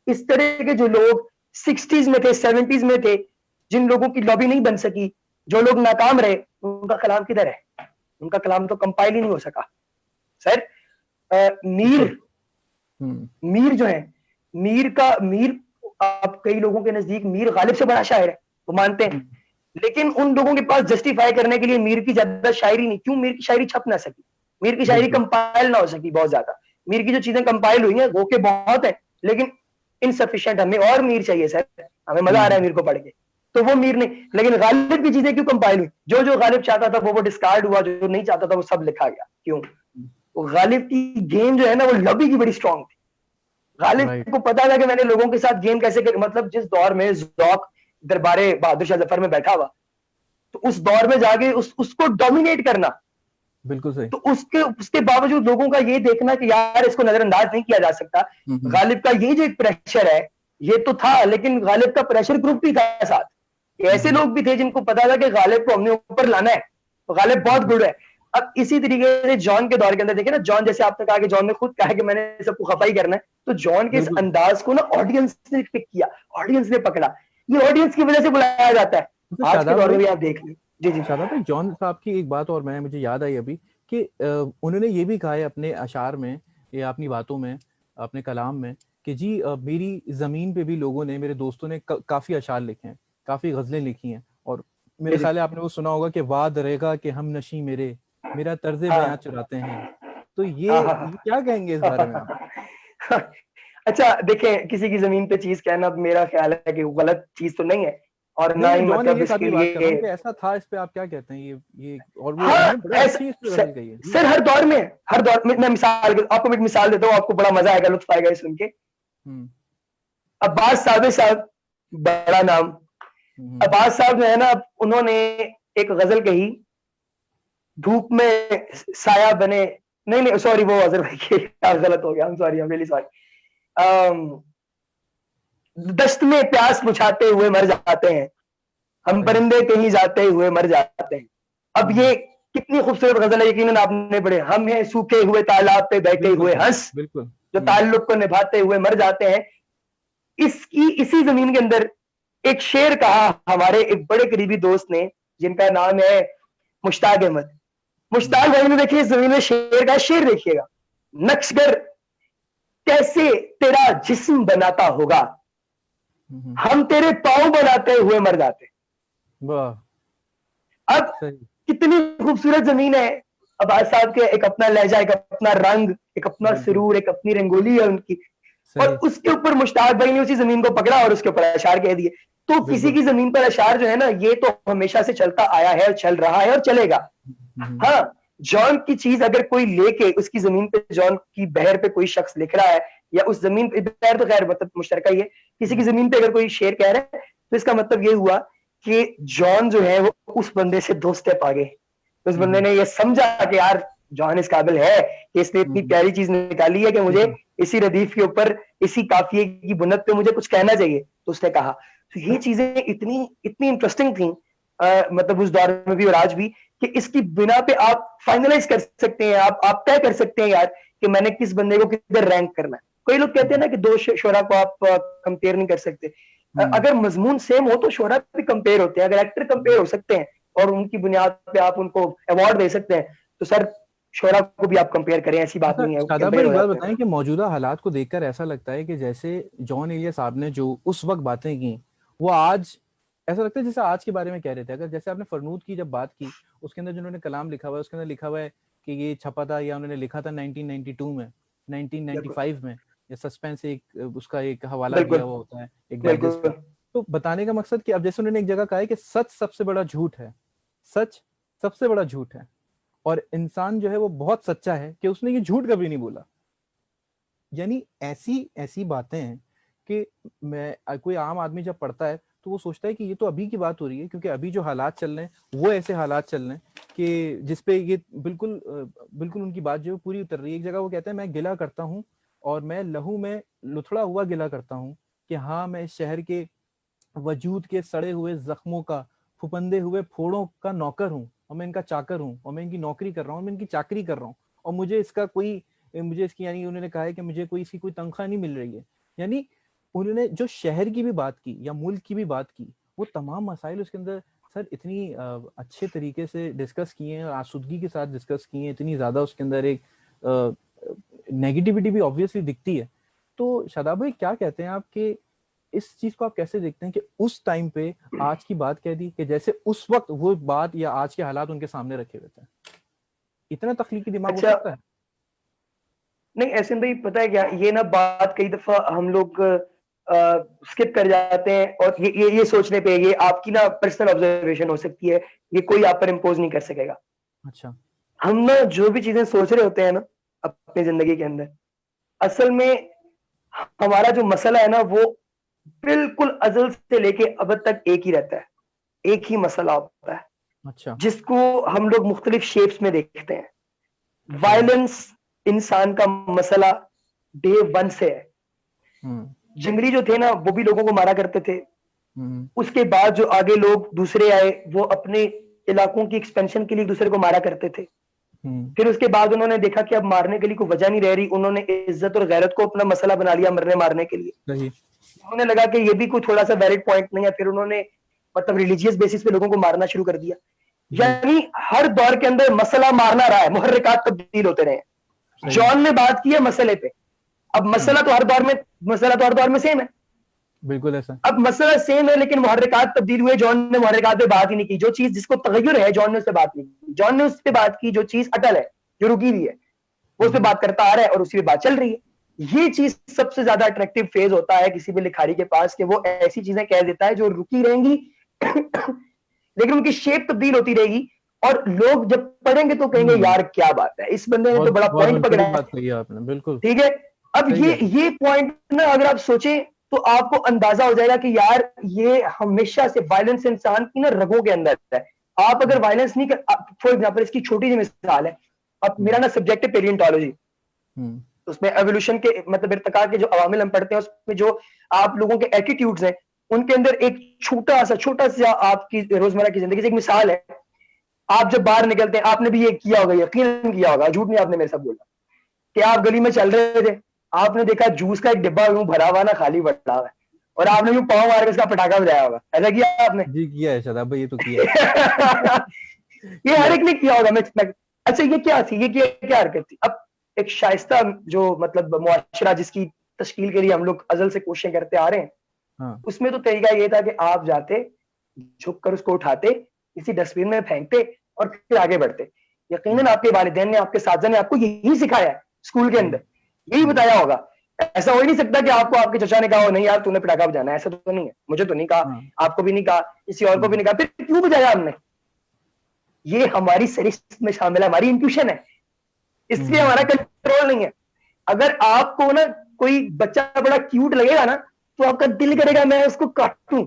B: इस तरह के जो लोग 60s में थे, 70s में थे, जिन लोगों की लॉबी नहीं बन सकी, जो लोग नाकाम रहे, उनका कलाम किधर है? उनका कलाम तो कंपाइल ही नहीं हो सका सर। मीर मीर जो है, मीर आप कई लोगों के नजदीक मीर गालिब से बड़ा शायर है, वो मानते हैं, लेकिन उन लोगों के पास जस्टिफाई करने के लिए मीर की ज्यादा शायरी नहीं, क्यों मीर की शायरी छप ना सकी, मीर की शायरी कंपाइल ना हो सकी बहुत ज्यादा। मीर की जो चीजें कंपाइल हुई हैं वो के बहुत है, लेकिन इनसफिशिएंट, हमें और मीर चाहिए सर, हमें मजा आ रहा है मीर को पढ़ के, तो वो मीर नहीं। लेकिन गालिब की चीजें क्यों कंपाइल हुई? जो जो गालिब चाहता था वो डिस्कार्ड हुआ, जो नहीं चाहता था वो सब लिखा गया। क्यों? वो गालिब की गेम जो है ना, वो लॉबी की बड़ी स्ट्रांग थी। गालिब को पता था कि मैंने लोगों के साथ गेम कैसे कर, मतलब जिस दौर में ज़ौक़ दरबारे बहादुर शाह जफर में बैठा हुआ, तो उस दौर में जाके उसको डोमिनेट करना,
A: बिल्कुल सही।
B: तो उसके बावजूद लोगों का ये देखना कि यार इसको नजरअंदाज नहीं किया जा सकता। गालिब का ये जो एक प्रेशर है, ये तो था, लेकिन गालिब का प्रेशर ग्रुप भी था साथ। ऐसे लोग भी थे जिनको पता था कि गालिब को हमने ऊपर लाना है, तो गालिब बहुत गुड है। अब इसी तरीके से जॉन के दौर के अंदर देखिए ना, जॉन जैसे आपने कहा कि जॉन ने खुद कहा कि मैंने सबको खफा ही करना है, तो जॉन के इस अंदाज को ना ऑडियंस ने पिक किया, ऑडियंस ने पकड़ा, ये ऑडियंस की वजह से बुलाया जाता है। आज के दौर में भी आप देख लें। जी जी
A: शादाब भाई, जॉन साहब की एक बात और मुझे याद आई अभी कि उन्होंने ये भी कहा है अपने अशार में या अपनी बातों में, अपने कलाम में, कि जी मेरी जमीन पे भी लोगों ने, मेरे दोस्तों ने काफी अशार लिखे हैं, काफी गजलें लिखी हैं, और मेरे ख्याल है आपने वो सुना होगा कि वाद रहेगा कि हम नशी मेरा तर्ज बयां चुराते हैं। तो ये क्या कहेंगे इस बारे में आप?
B: अच्छा देखें, किसी की जमीन पे चीज कहना मेरा ख्याल है कि गलत चीज तो नहीं है, और
A: नहीं,
B: ना
A: मैं
B: ही
A: जॉन
B: मतलब
A: इलियस साहब
B: इसके
A: की बात कर रहा
B: लिए।
A: हूँ कि ऐसा था, इस पे आप क्या कहते हैं? ये और वो
B: हाँ,
A: उन्होंने बड़े अच्छी इस पे गजल कही है जी।
B: सर हर दौर में मैं आपको एक मिसाल देता हूँ, आपको बड़ा मजा आएगा, लुत्फ आएगा सुन के। अब्बास साबिर साहब, बड़ा नाम। अब्बास साहब जो है ना, उन्होंने एक गजल कही, धूप में साया बने, नहीं सॉरी, वो अजहर भाई के गलत हो गया, I'm sorry, I'm really sorry। दश्त में प्यास बुझाते हुए मर जाते हैं, हम परिंदे कहीं जाते हुए मर जाते हैं। अब ये कितनी खूबसूरत गजल है, यकीनन आपने पढ़े। हम हैं सूखे हुए तालाब पे बैठे हुए हंस, जो ताल्लुक को निभाते हुए मर जाते हैं। इसी जमीन के अंदर एक शेर कहा हमारे एक बड़े करीबी दोस्त ने, जिनका नाम है मुश्ताक अहमद। मुश्ताक भाई ने देखिए इस जमीन में शेर का शेर देखिएगा, नक्शगर कैसे तेरा जिस्म बनाता होगा, हम तेरे पांव बनाते हुए मर जाते। अब कितनी खूबसूरत जमीन है। अब्बास साहब के एक अपना लहजा, एक अपना रंग, एक अपना सुरूर, एक अपनी रंगोली है उनकी, और उसके ऊपर मुश्ताक भाई ने उसी जमीन को पकड़ा और उसके ऊपर अशार कह दिए। तो किसी की जमीन पर अशार जो है ना, ये तो हमेशा से चलता आया है और चल रहा है और चलेगा। हाँ, जॉन की चीज अगर कोई लेके उसकी जमीन पे, जॉन की बहर पे कोई शख्स लिख रहा है, या उस जमीन पे, बहर तो खैर मतलब मुश्तरका ही है, किसी की जमीन पे अगर कोई शेर कह रहा है, तो इसका मतलब ये हुआ कि जॉन जो है वो उस बंदे से 2 स्टेप आगे, उस बंदे ने ये समझा कि यार जॉन इस काबिल है कि इसने इतनी प्यारी चीज निकाली है कि मुझे इसी रदीफ के ऊपर, इसी काफिये की बुनद पे मुझे कुछ कहना चाहिए, तो उसने कहा। तो ये चीजें इतनी इंटरेस्टिंग थी, मतलब उस दौर में भी और आज भी, कि इसकी बिना पे आप फाइनलाइज कर सकते हैं, आप तय कर सकते हैं यार कि मैंने किस बंदे को किधर रैंक करना है। कोई लोग कहते हैं ना कि 2 शोरा को आप कंपेयर नहीं कर सकते। अगर मजमून सेम हो तो शोरा भी कंपेयर होते हैं, अगर एक्टर कंपेयर हो सकते हैं और उनकी बुनियाद पे आप उनको अवार्ड दे सकते हैं, तो सर शोरा को भी आप कंपेयर करें, ऐसी बात नहीं है।
A: शादाब भाई, एक बात बताएं कि मौजूदा हालात को देखकर ऐसा लगता है कि जैसे जॉन इलियस साहब ने जो उस वक्त बातें की, वो आज ऐसा लगता है जैसे आज के बारे में कह रहे थे। अगर जैसे आपने फरनूद की जब बात की, उसके अंदर जिन्होंने कलाम लिखा हुआ है, उसके अंदर लिखा हुआ है कि ये छपा था या उन्होंने लिखा था 1992 में, 1995 में, या सस्पेंस एक उसका एक हवाला दिया हुआ होता है एक डाइजेस्ट में। तो बताने का मकसद कि अब जैसे उन्होंने एक जगह कहा है कि सच सबसे बड़ा झूठ है, सच सबसे बड़ा झूठ है, और इंसान जो है वो बहुत सच्चा है कि उसने ये झूठ कभी नहीं बोला। यानी ऐसी ऐसी बातें हैं कि मैं, कोई आम आदमी जब पढ़ता है तो वो सोचता है कि ये तो अभी की बात हो रही है, क्योंकि अभी जो हालात चल रहे हैं वो ऐसे हालात चल रहे हैं कि जिसपे ये बिल्कुल उनकी बात जो है पूरी उतर रही है। एक जगह वो कहते हैं, मैं गिला करता हूँ और मैं लहू में लुथड़ा हुआ गिला करता हूँ कि हाँ, मैं इस शहर के वजूद के सड़े हुए जख्मों का, फुपंदे हुए फोड़ों का नौकर हूँ, और मैं इनका चाकर हूँ, और मैं इनकी नौकरी कर रहा हूँ, मैं इनकी चाकरी कर रहा हूँ, और मुझे इसका कोई मुझे इसकी, यानी उन्होंने कहा है कि मुझे कोई इसकी कोई तनख्वाह नहीं मिल रही है। यानी उन्होंने जो शहर की भी बात की या मुल्क की भी बात की, वो तमाम मसाइल उसके अंदर सर इतनी अच्छे तरीके से डिस्कस किए हैं, आसूदगी के साथ डिस्कस किए हैं, इतनी ज़्यादा उसके अंदर एक नेगेटिविटी भी ऑब्वियसली दिखती है। तो शादाब भाई क्या कहते हैं आप कि इस चीज को आप कैसे देखते हैं कि उस टाइम पे आज की बात कह दी कि जैसे उस वक्त वो बात या आज के हालात उनके सामने रखे हुए थे? इतना तख्लीकी दिमाग हो
B: अच्छा,
A: सकता है?
B: नहीं एहसन भाई पता है क्या, ये ना बात कई दफा हम लोग स्किप कर जाते हैं, और ये सोचने पे ये आपकी ना पर्सनल ऑब्जर्वेशन हो सकती है, ये कोई आप पर इम्पोज नहीं कर सकेगा।
A: अच्छा।
B: हम ना जो भी चीजें सोच रहे होते हैं ना अपनी जिंदगी के अंदर, असल में हमारा जो मसला है ना वो बिल्कुल अजल से लेके अब तक एक ही रहता है, एक ही मसला होता है
A: अच्छा।
B: जिसको हम लोग मुख्तलिफ शेप्स में देखते हैं।
A: सही।
B: वायलेंस इंसान का मसला डे वन से है। जंगली जो थे ना वो भी लोगों को मारा करते थे, उसके बाद जो आगे लोग दूसरे आए वो अपने इलाकों की एक्सपेंशन के लिए दूसरे को मारा करते थे। फिर उसके बाद उन्होंने देखा कि अब मारने के लिए कोई वजह नहीं रह रही, उन्होंने इज्जत और गैरत को अपना मसला बना लिया मरने मारने के लिए।
A: सही।
B: उन्होंने लगा कि ये भी कोई थोड़ा सा वैलिड पॉइंट नहीं है, फिर उन्होंने मतलब रिलीजियस बेसिस पे लोगों को मारना शुरू कर दिया। यानी हर दौर के अंदर मसला मारना रहा है, मुहर्रिकात तब्दील होते रहे। जॉन ने बात की है मसले पे, अब मसला तो हर दौर में सेम है,
A: बिल्कुल ऐसा।
B: अब मसला सेम है लेकिन मुहर्रिकात तब्दील हुए। जॉन ने मुहर्रिकात पे बात ही नहीं की, जो चीज जिसको तगय्युर है जॉन ने उस पर बात नहीं की। जॉन ने उस पर बात की जो चीज अटल है, जो रुकी हुई है, वो उस पर बात करता आ रहा है और उसी पे बात चल रही है। ये चीज सबसे ज्यादा अट्रैक्टिव फेज होता है किसी भी लिखारी के पास, कि वो ऐसी चीजें कह देता है जो रुकी रहेंगी लेकिन उनकी शेप तब्दील होती रहेगी, और लोग जब पढ़ेंगे तो कहेंगे यार क्या बात है, इस बंदे ने तो बड़ा
A: बहुत
B: पॉइंट पकड़ा
A: मुनफरिद
B: है।
A: बात कही आपने, बिल्कुल
B: ठीक है, अब
A: सही है।
B: ये पॉइंट ना अगर आप सोचें तो आपको अंदाजा हो जाएगा कि यार ये हमेशा से वायलेंस इंसान की ना रगों के अंदर है। आप अगर वायलेंस नहीं कर, फॉर एग्जांपल इसकी छोटी सी मिसाल है, अब मेरा ना सब्जेक्ट है पेलियोंटोलॉजी, उसमें एवोल्यूशन के मतलब इर्तिका के जो अवामिल हम पढ़ते हैं उसमें जो आप लोगों के एटीट्यूड्स हैं उनके अंदर एक छोटा सा आपकी रोजमर्रा की जिंदगी से एक मिसाल है। आप जब बाहर निकलते हैं, आपने भी ये किया होगा, यकीन किया होगा, झूठ नहीं आपने मेरे साथ बोला, कि आप गली में चल रहे थे, आपने देखा जूस का एक डिब्बा यूं भरा हुआ ना खाली पड़ा हुआ है, और आपने यूं पाँव मार के उसका पटाखा बजाया होगा, ऐसा किया आपने?
A: जी किया है शादाब भाई, ये तो किया है।
B: ये
A: किया
B: हर
A: है।
B: एक ने किया होगा। मैं अच्छा ये क्या थी, ये क्या हरकत थी? अब एक शाइस्ता जो मतलब मुआशरा जिसकी तश्कील के लिए हम लोग अजल से कोशिशें करते आ रहे हैं,
A: हाँ।
B: उसमें तो तरीका ये था कि आप जाते, झुक कर उसको उठाते, किसी डस्टबिन में फेंकते और फिर आगे बढ़ते। यकीनन आपके वालिदैन ने, आपके साथी ने आपको यही सिखाया है स्कूल के अंदर, यही बताया होगा। ऐसा हो ही नहीं सकता कि आपको आपके चचा ने कहा हो नहीं यार तूने पटाखा बजाना है, ऐसा तो नहीं है, मुझे तो नहीं कहा, आपको भी नहीं कहा, किसी और को भी नहीं कहा, फिर क्यों बजाया हमने? ये हमारी सरिश्त में शामिल है, हमारी इंट्यूशन है, इसलिए हमारा कंट्रोल नहीं है। अगर आपको ना कोई बच्चा बड़ा क्यूट लगेगा ना तो आपका दिल करेगा मैं उसको काटूं,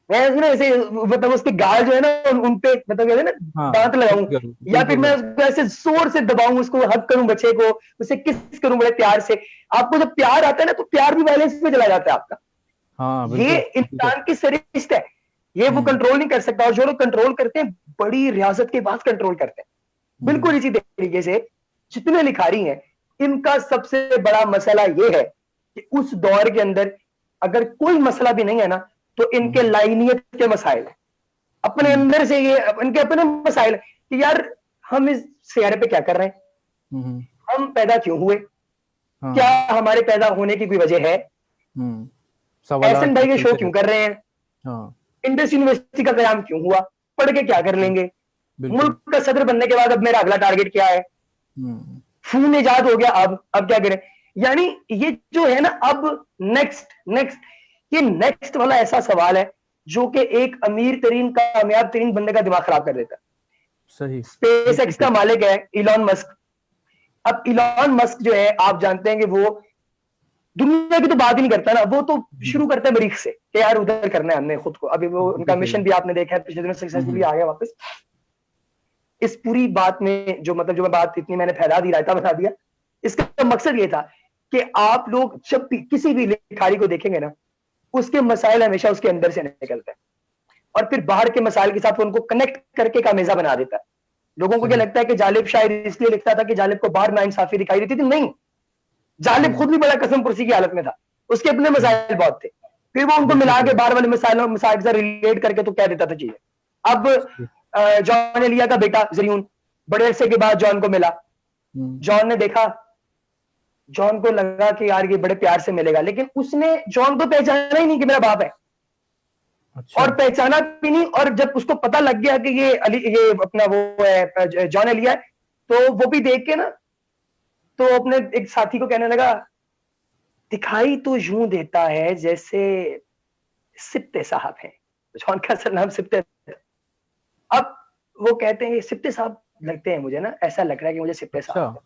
B: मैं ना ऐसे मतलब उसके गाल जो है ना उन पे मतलब कहते हैं ना दांत लगाऊं, या फिर मैं उसको ऐसे जोर से दबाऊं, उसको हक करूं बच्चे को, उसे किस करूं बड़े प्यार से। आपको जब प्यार आता है ना तो प्यार भी वायलेंस में चला जाता है आपका।
A: हाँ
B: ये
A: बिल्कुल।
B: इंसान की सरिश्त है, ये वो कंट्रोल नहीं कर सकता, और जो लोग कंट्रोल करते हैं बड़ी रियाजत के बाद कंट्रोल करते हैं। बिल्कुल इसी तरीके से जितने लिखारी हैं इनका सबसे बड़ा मसला ये है कि उस दौर के अंदर अगर कोई मसला भी नहीं है ना तो इनके लाइनियत के मसाइल है, अपने अंदर से ये इनके अपने मसाइल है कि यार हम इस सियारे पे क्या कर रहे हैं, हम पैदा क्यों हुए, क्या हमारे पैदा होने की कोई वजह है, एहसन भाई के शो क्यों कर रहे हैं, इंडस यूनिवर्सिटी का कयाम क्यों हुआ, पढ़ के क्या कर लेंगे, मुल्क का सदर बनने के बाद अब मेरा अगला टारगेट क्या है, फोन इजाद हो गया अब क्या करें। यानी ये जो है ना अब नेक्स्ट ये नेक्स्ट वाला ऐसा सवाल है जो कि एक अमीर तरीन कामयाब तरीन बंदे का दिमाग खराब कर देता है।
A: सही।
B: स्पेस एक्स का मालिक है इलॉन मस्क। अब इलॉन मस्क जो है आप जानते हैं कि वो दुनिया की तो बात ही नहीं करता ना, वो तो शुरू करता है मरीख से कि यार उधर करना है हमने खुद को। अभी वो उनका मिशन भी आपने देखा है, पिछले दिनों सक्सेसफुली आ गया वापस। इस पूरी बात में जो मतलब जो मैं बात इतनी मैंने फैला दी, रायता बता दिया, इसका मकसद ये था कि आप लोग जब भी किसी भी लिखारी को देखेंगे ना उसके मसाइल हमेशा उसके अंदर से निकलते हैं और फिर बाहर के मसाइल के साथ वो उनको कनेक्ट करके का मेजा बना देता है। लोगों को क्या
A: सही।
B: लगता है कि जालिब शायद इसलिए लिखता था कि जालिब को बाहर नाइंसाफी दिखाई देती थी, नहीं, जालिब खुद भी बड़ा कसम पुरसी की हालत में था, उसके अपने मसाइल बहुत थे, फिर वो उनको
A: बिल्कुल
B: मिला के
A: सही।
B: बाहर वाले मसाइल के साथ रिलेट करके तो कह देता था चीजें। अब
A: सही।
B: जॉन एलिया का बेटा जरीन बड़े अरसे के बाद जॉन को मिला,
A: हम्म,
B: जॉन ने देखा, जॉन को लगा कि यार ये बड़े प्यार से मिलेगा, लेकिन उसने जॉन को पहचाना ही नहीं कि मेरा बाप है,
A: अच्छा।
B: और पहचाना भी नहीं, और जब उसको पता लग गया कि ये अपना वो है जॉन एलिया है, तो वो भी देख के ना, तो अपने एक साथी को कहने लगा, दिखाई तो यूं देता है जैसे सिप्ते साहब हैं, जॉन का असल नाम सिप्ते था। अब वो कहते हैं सिप्ते साहब लगते हैं मुझे ना, ऐसा लग रहा है कि मुझे सिप्ते
A: अच्छा।
B: साहब।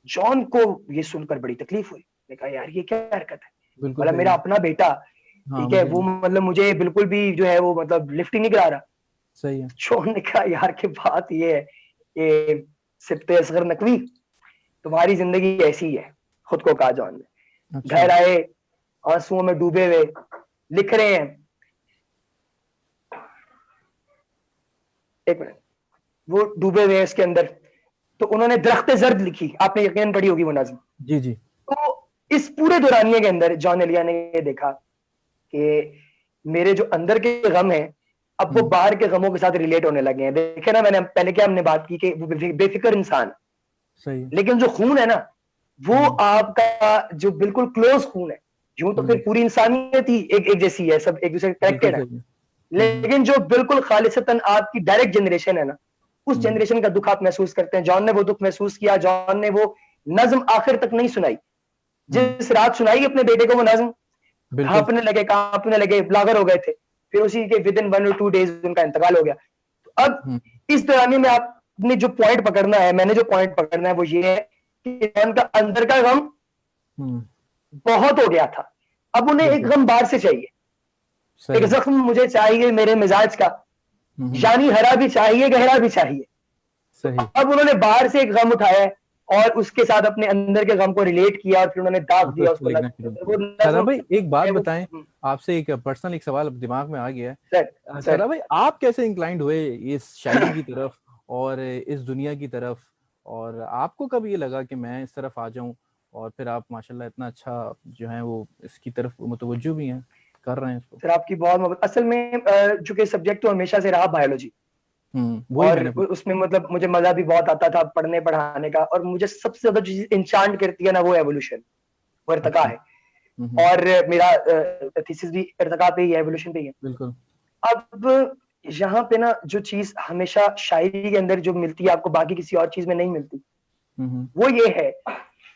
B: जॉन को ये सुनकर बड़ी तकलीफ हुई, मैंने कहा यार ये क्या हरकत है,
A: बिल्कुल
B: मतलब
A: सही
B: मेरा
A: है।
B: अपना बेटा,
A: हाँ,
B: ठीक है,
A: मुझे
B: वो
A: नहीं।
B: मतलब मुझे बिल्कुल भी जो है वो मतलब लिफ्ट ही नहीं करा रहा।
A: सही है।
B: जॉन ने कहा यार की बात ये है कि सिप्ते असगर नकवी, तुम्हारी जिंदगी ऐसी ही है, खुद को कहा जॉन ने।
A: अच्छा।
B: घर आए, आंसुओं में डूबे हुए लिख रहे हैं, एक मिनट, वो डूबे हुए हैं इसके अंदर, तो उन्होंने दरख्त जर्द लिखी, आपने यकीन पढ़ी होगी वो नज्म।
A: जी जी।
B: तो इस पूरे दौरानिए के अंदर जॉन एलिया ने ये देखा कि मेरे जो अंदर के गम है, अब वो
A: हम्म,
B: बाहर के गमों के साथ रिलेट होने लगे हैं। देखे ना, मैंने पहले क्या हमने बात की कि वो बेफिक्र इंसान,
A: सही है।
B: लेकिन जो खून है ना, वो
A: हम्म,
B: आपका जो बिल्कुल क्लोज खून है, यूं तो फिर
A: हम्म,
B: पूरी इंसानियत ही एक जैसी है, सब एक दूसरे
A: बिल्कुल
B: कनेक्टेड है,
A: सही है।
B: लेकिन जो बिल्कुल खालिसतन आपकी डायरेक्ट जनरेशन है ना, उस
A: हम्म,
B: जनरेशन का दुख आप महसूस करते हैं। जॉन ने वो दुख महसूस किया, जॉन ने वो नज्म आखिर तक नहीं सुनाई,
A: हम्म,
B: जिस रात सुनाई अपने बेटे को वो नज्म,
A: बिल्कुल।
B: कांपने लगे, लागर हो गए थे, फिर उसी के विद इन 1 और 2 डेज उनका इंतकाल हो गया। तो अब
A: हम्म,
B: इस दौरान में आपने जो पॉइंट पकड़ना है, मैंने जो पॉइंट पकड़ना है वो ये है कि जॉन का अंदर का गम
A: हम्म,
B: बहुत हो गया था, अब उन्हें एक
A: बिल्कुल
B: गम बाहर से चाहिए,
A: सही
B: एक
A: है।
B: जख्म मुझे चाहिए मेरे मिजाज का,
A: हम्म,
B: यानी हरा भी चाहिए गहरा भी चाहिए। तो
A: सही।
B: अब उन्होंने बाहर से एक गम उठाया है, और उसके साथ अपने अंदर के गम को रिलेट किया, और फिर उन्होंने दाग
A: उसको
B: दिया
A: इस पे
B: उसको
A: लिखना
B: नज्म
A: शुरू
B: के अंदर।
A: किया।
B: वो
A: सरा
B: नज्म
A: भाई एक बात
B: है वो।
A: बताएं, आपसे एक पर्सनल एक सवाल अब दिमाग में आ गया है।
B: सर सर
A: सरा भाई आप कैसे इंक्लाइंड हुए इस शायरी की तरफ और इस दुनिया की तरफ, और आपको कब ये लगा कि मैं इस तरफ आ जाऊं, और फिर आप माशाल्लाह इतना अच्छा जो है वो इसकी तरफ मुतवज्जो भी हैं, कर रहे हैं इसको।
B: सर आपकी बहुत मोहब्बत। असल में चूंकि सब्जेक्ट तो हमेशा से रहा बायोलॉजी,
A: वही
B: और
A: मैंने पूछा।
B: उसमें मतलब मुझे मजा भी बहुत आता था पढ़ने पढ़ाने का, और मुझे सबसे ज्यादा जो चीज इंचांट करती है ना, वो एवोल्यूशन, वो इर्तिका
A: अच्छा।
B: है। और मेरा थीसिस भी इर्तिका पे ही है, एवोल्यूशन पे ही है।
A: बिल्कुल।
B: अब यहाँ पे ना जो चीज हमेशा शायरी के अंदर जो मिलती है आपको, बाकी किसी और चीज में नहीं मिलती,
A: हम्म,
B: वो ये है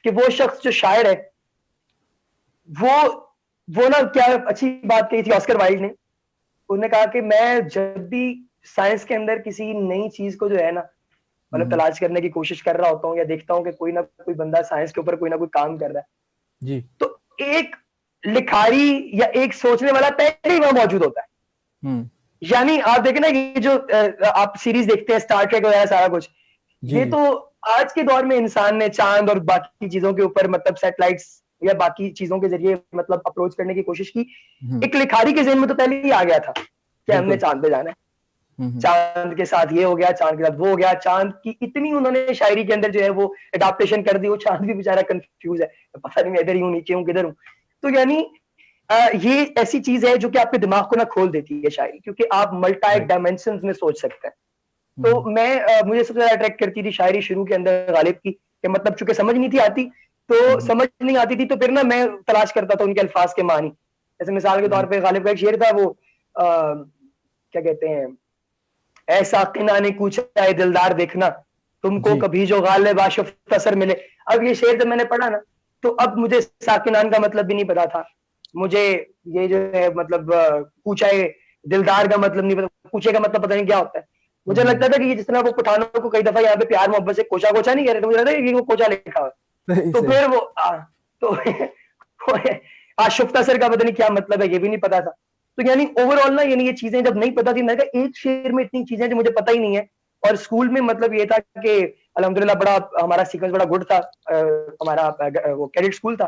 B: कि वो शख्स जो शायर है, वो वो ना क्या अच्छी बात कही थी ऑस्कर वाइल्ड ने। उन्होंने कहा कि मैं जब भी साइंस के अंदर किसी नई चीज को जो है ना, मतलब
A: हम्म,
B: तलाश करने की कोशिश कर रहा होता हूँ, या देखता हूँ कि कोई ना कोई बंदा साइंस के ऊपर कोई ना कोई काम कर रहा है,
A: जी।
B: तो एक लिखारी या एक सोचने वाला पहले ही वहां मौजूद होता है।
A: हम्म,
B: यानी आप देखें ना, ये जो आप सीरीज देखते हैं, स्टार ट्रेक वगैरह सारा कुछ,
A: जी
B: ये
A: जी।
B: तो आज के दौर में इंसान ने चांद और बाकी चीजों के ऊपर मतलब सैटेलाइट्स या बाकी चीजों के जरिए मतलब अप्रोच करने की कोशिश की।
A: हम्म,
B: एक लिखारी के जहन में तो पहले ही आ गया था कि हमने
A: बिल्कुल।
B: चांद पे जाना है,
A: हम्म,
B: चांद के साथ ये हो गया, चांद के साथ वो हो गया, चांद की इतनी उन्होंने शायरी के अंदर जो है वो एडाप्टेशन कर दी, वो चांद भी बेचारा कंफ्यूज है, पता नहीं मैं इधर ही हूँ, नीचे हूँ, किधर हूँ। तो यानी ये ऐसी चीज है जो कि आपके दिमाग को ना खोल देती है शायरी, क्योंकि आप मल्टी
A: राइट।
B: डायमेंशन में सोच सकते हैं। तो
A: हम्म,
B: मैं मुझे सबसे ज्यादा अट्रैक्ट करती थी शायरी शुरू के अंदर गालिब की, कि मतलब चूंकि समझ नहीं थी आती, तो
A: हम्म,
B: समझ नहीं आती थी, तो फिर ना मैं तलाश करता था उनके अल्फाज के मानी। जैसे मिसाल के तौर
A: राइट।
B: पे गालिब का एक शेर था, वो क्या कहते हैं, ऐसा किना ने पूछा है दिलदार देखना, तुमको
A: जी।
B: कभी जो गालिब आशुफ असर मिले। अब ये शेर जब मैंने पढ़ा ना, तो अब मुझे साकिनान का मतलब भी नहीं पता था, मुझे ये जो है मतलब पूछा है दिलदार का मतलब नहीं पता, पूछे का मतलब पता नहीं क्या होता है। मुझे लगता था कि ये जिस तरह वो पठानों को कई दफा यहाँ पे प्यार मोहब्बत से कोचा कोचा नहीं कह रहे थे, मुझे लगता है कि वो कोचा लिखा हुआ है।
A: सही
B: तो
A: सही।
B: फिर वो तो आशुफ्ता सर का पता नहीं क्या मतलब है, ये भी नहीं पता था। तो यानी ओवरऑल ना, यानी ये चीजें जब नहीं पता थी, मैंने कहा एक शेर में इतनी चीजें जो मुझे पता ही नहीं है। और स्कूल में मतलब ये था कि अल्हम्दुलिल्लाह बड़ा हमारा सीक्वेंस बड़ा गुड था, हमारा वो कैडेट स्कूल था।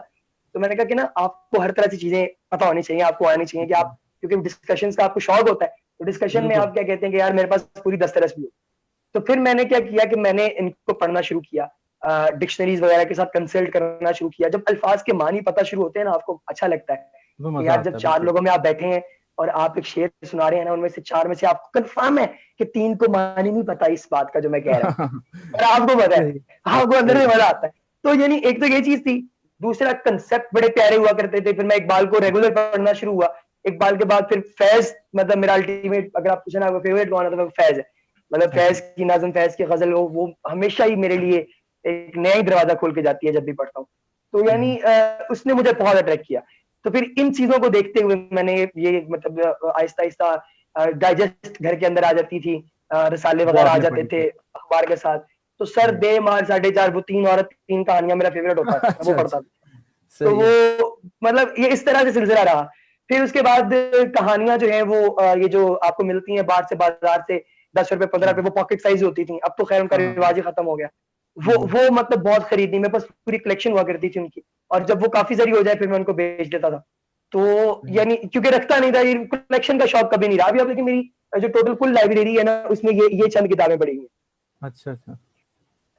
B: तो मैंने कहा कि ना आपको हर तरह की चीजें पता होनी चाहिए, आपको आनी चाहिए, कि आप क्योंकि डिस्कशंस का आपको शौक होता है, तो डिस्कशन में
A: बिल्कुल।
B: आप क्या कहते हैं कि यार मेरे पास पूरी दस्तरस भी हो। तो फिर मैंने क्या किया कि मैंने इनको पढ़ना शुरू किया, डिक्शनरीज वगैरह के साथ कंसल्ट करना शुरू किया। जब अल्फाज के मानी पता शुरू होते हैं ना, आपको अच्छा लगता है
A: वो
B: कि
A: मजा
B: यार
A: आता
B: जब
A: है
B: 4
A: बिल्कुल।
B: लोगों में आप बैठे हैं और आप एक शेर सुना रहे हैं ना, उनमें से 4 में से आपको कंफर्म है कि 3 को मानी नहीं पता इस बात का जो मैं कह रहा हूँ, और आपको पता है,
A: सही
B: आपको अंदर
A: सही
B: से
A: बात।
B: मजा आता है। तो यानी एक तो ये चीज थी, दूसरा कंसेप्ट बड़े प्यारे हुआ करते थे। फिर मैं इकबाल को रेगुलर पढ़ना शुरू हुआ। इकबाल के बाद फिर फैज, मतलब मेरा अल्टीमेट, अगर आप पूछना फेवरेट कौन है तो वो फैज है। मतलब
A: अच्छा।
B: फैज की नाज़म, फैज की गजल, वो हमेशा ही मेरे लिए एक नया ही दरवाजा खोल के जाती है जब भी पढ़ता हूँ। तो यानी उसने मुझे बहुत अट्रैक्ट किया। तो फिर इन चीजों को देखते हुए मैंने ये मतलब आहिस्ता आहिस्ता डाइजेस्ट घर के अंदर आ जाती थी, रसाले
A: वो
B: वगैरह आ
A: आपने
B: जाते
A: पढ़ी
B: थे
A: थी।
B: अखबार के साथ। तो सर
A: राइट।
B: दे मार 4:30, वो 3 औरत 3 कहानियां मेरा फेवरेट होता था, वो
A: अच्छा अच्छा।
B: पढ़ता था। तो
A: सही है।
B: वो मतलब ये इस तरह से सिलसिला रहा। फिर उसके बाद कहानियां जो है वो ये जो आपको मिलती हैं बाहर से, बाजार से 10 रुपए 15 रुपए, वो पॉकेट साइज होती थी। अब तो खैर उनका
A: हाँ हाँ हाँ।
B: रिवाज ही खत्म हो गया। वो मतलब बहुत खरीदी, मेरे पास पूरी कलेक्शन हुआ करती थी उनकी। और जब वो काफी सारी हो जाए फिर मैं उनको बेच देता था। तो यानी क्योंकि रखता नहीं था, ये कलेक्शन का शौक कभी नहीं रहा अभी। अब लेकिन मेरी जो टोटल कुल लाइब्रेरी है ना, उसमें ये चंद किताबें पड़ी हुई हैं।
A: अच्छा अच्छा।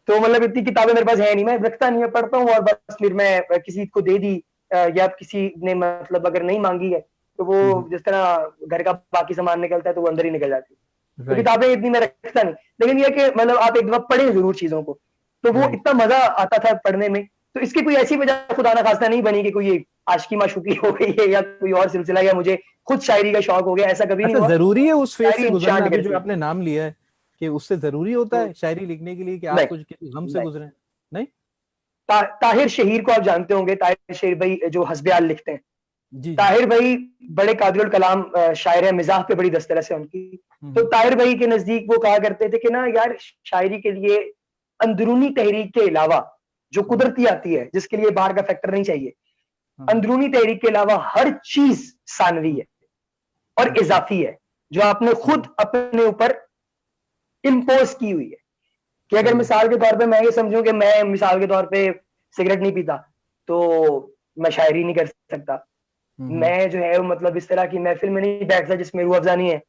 B: तो मतलब इतनी किताबें मेरे पास है नहीं, मैं रखता नहीं है, पढ़ता हूँ और बस फिर मैं किसी को दे दी, या किसी ने मतलब अगर नहीं मांगी है तो वो जिस तरह घर का बाकी सामान निकलता है तो वो अंदर ही निकल जाती है। तो
A: राइट
B: किताबें इतनी मैं रखता नहीं, लेकिन ये कि मतलब आप एक दफा पढ़े जरूर चीजों को, तो वो
A: राइट।
B: इतना मजा आता था पढ़ने में। तो इसकी कोई ऐसी वजह खुदा ना खास्ता नहीं बनी कि कोई आशिकी माशूकी हो गई है या कोई और सिलसिला, या मुझे खुद शायरी का शौक हो गया, ऐसा कभी नहीं
A: अच्छा,
B: हुआ।
A: जरूरी है उस फेज
B: शायरी
A: से गुजरना,
B: इंशांट
A: अभी जो
B: करती है।
A: आपने नाम लिया है, कि उससे जरूरी होता
B: हम्म,
A: है शायरी लिखने के लिए कि आप
B: नहीं
A: कुछ किसी गम से
B: नहीं।
A: गुजरे? नहीं।
B: ताहिर शहीर को आप जानते होंगे, ताहिर शहीर भाई जो हस्बयाल लिखते हैं।
A: जी जी।
B: ताहिर भाई बड़े कादिरुल कलाम शायर है, मिजाह पे बड़ी दस्तरस है उनकी। तो
A: हम्म।
B: ताहिर भाई के नजदीक वो कहा करते थे कि ना यार, शायरी के लिए अंदरूनी तहरीक के अलावा जो
A: हम्म।
B: कुदरती आती है, जिसके लिए बाहर का फैक्टर नहीं चाहिए,
A: हम्म।
B: अंदरूनी तहरीक के अलावा हर चीज सानवी
A: हम्म।
B: है और
A: अच्छा।
B: इजाफी है, जो आपने
A: हम्म।
B: खुद अपने ऊपर इम्पोज की हुई है। कि अगर
A: सही है।
B: मिसाल के तौर पे मैं ये समझूं कि मैं मिसाल के तौर पे सिगरेट नहीं पीता, तो मैं शायरी नहीं कर सकता।
A: हम्म।
B: मैं जो है मतलब इस तरह की महफिल में नहीं बैठता जिसमें रूह अफ़ज़ा नहीं है,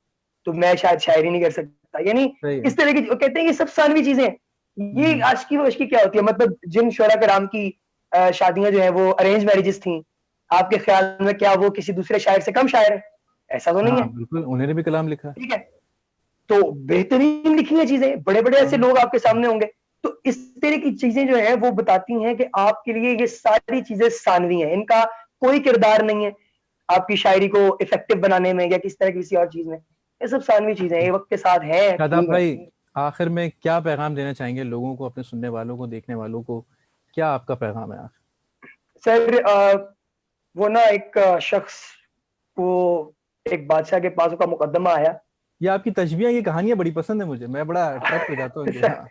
B: तो मैं शायद शायरी नहीं कर सकता। यानी
A: सही है।
B: इस तरह की कहते हैं ये सब सानवी चीजें हैं। ये
A: हम्म।
B: आशिकी वशिकी क्या होती है? मतलब जिन शोरा कराम की शादियां जो है वो अरेंज मैरिजेस थी, आपके ख्याल में क्या वो किसी दूसरे शायर से कम शायर है? ऐसा तो नहीं
A: हाँ
B: है।
A: बिल्कुल, उन्होंने भी कलाम लिखा है।
B: ठीक है, तो बेहतरीन लिखी है चीजें, बड़े बड़े ऐसे
A: हम्म।
B: लोग आपके सामने होंगे। तो इस तरह की चीजें जो है वो बताती हैं कि आपके लिए ये सारी चीजें सानवी हैं, इनका कोई किरदार नहीं है आपकी शायरी को इफेक्टिव बनाने में या किस तरह की किसी और चीज में। ये सब सानवी चीजें हैं, ये वक्त के साथ है,
A: शादाब
B: ठीक है।
A: भाई, आखिर में क्या पैगाम देना चाहेंगे लोगों को, अपने सुनने वालों को, देखने वालों को? क्या आपका पैगाम है आखिर?
B: सर वो ना एक शख्स को, एक बादशाह के पास उसका मुकदमा आया।
A: ये आपकी तशबीह, ये कहानियां बड़ी पसंद है मुझे, मैं बड़ा अट्रैक्ट हो जाता हूँ इनके।
B: सर,
A: हाँ।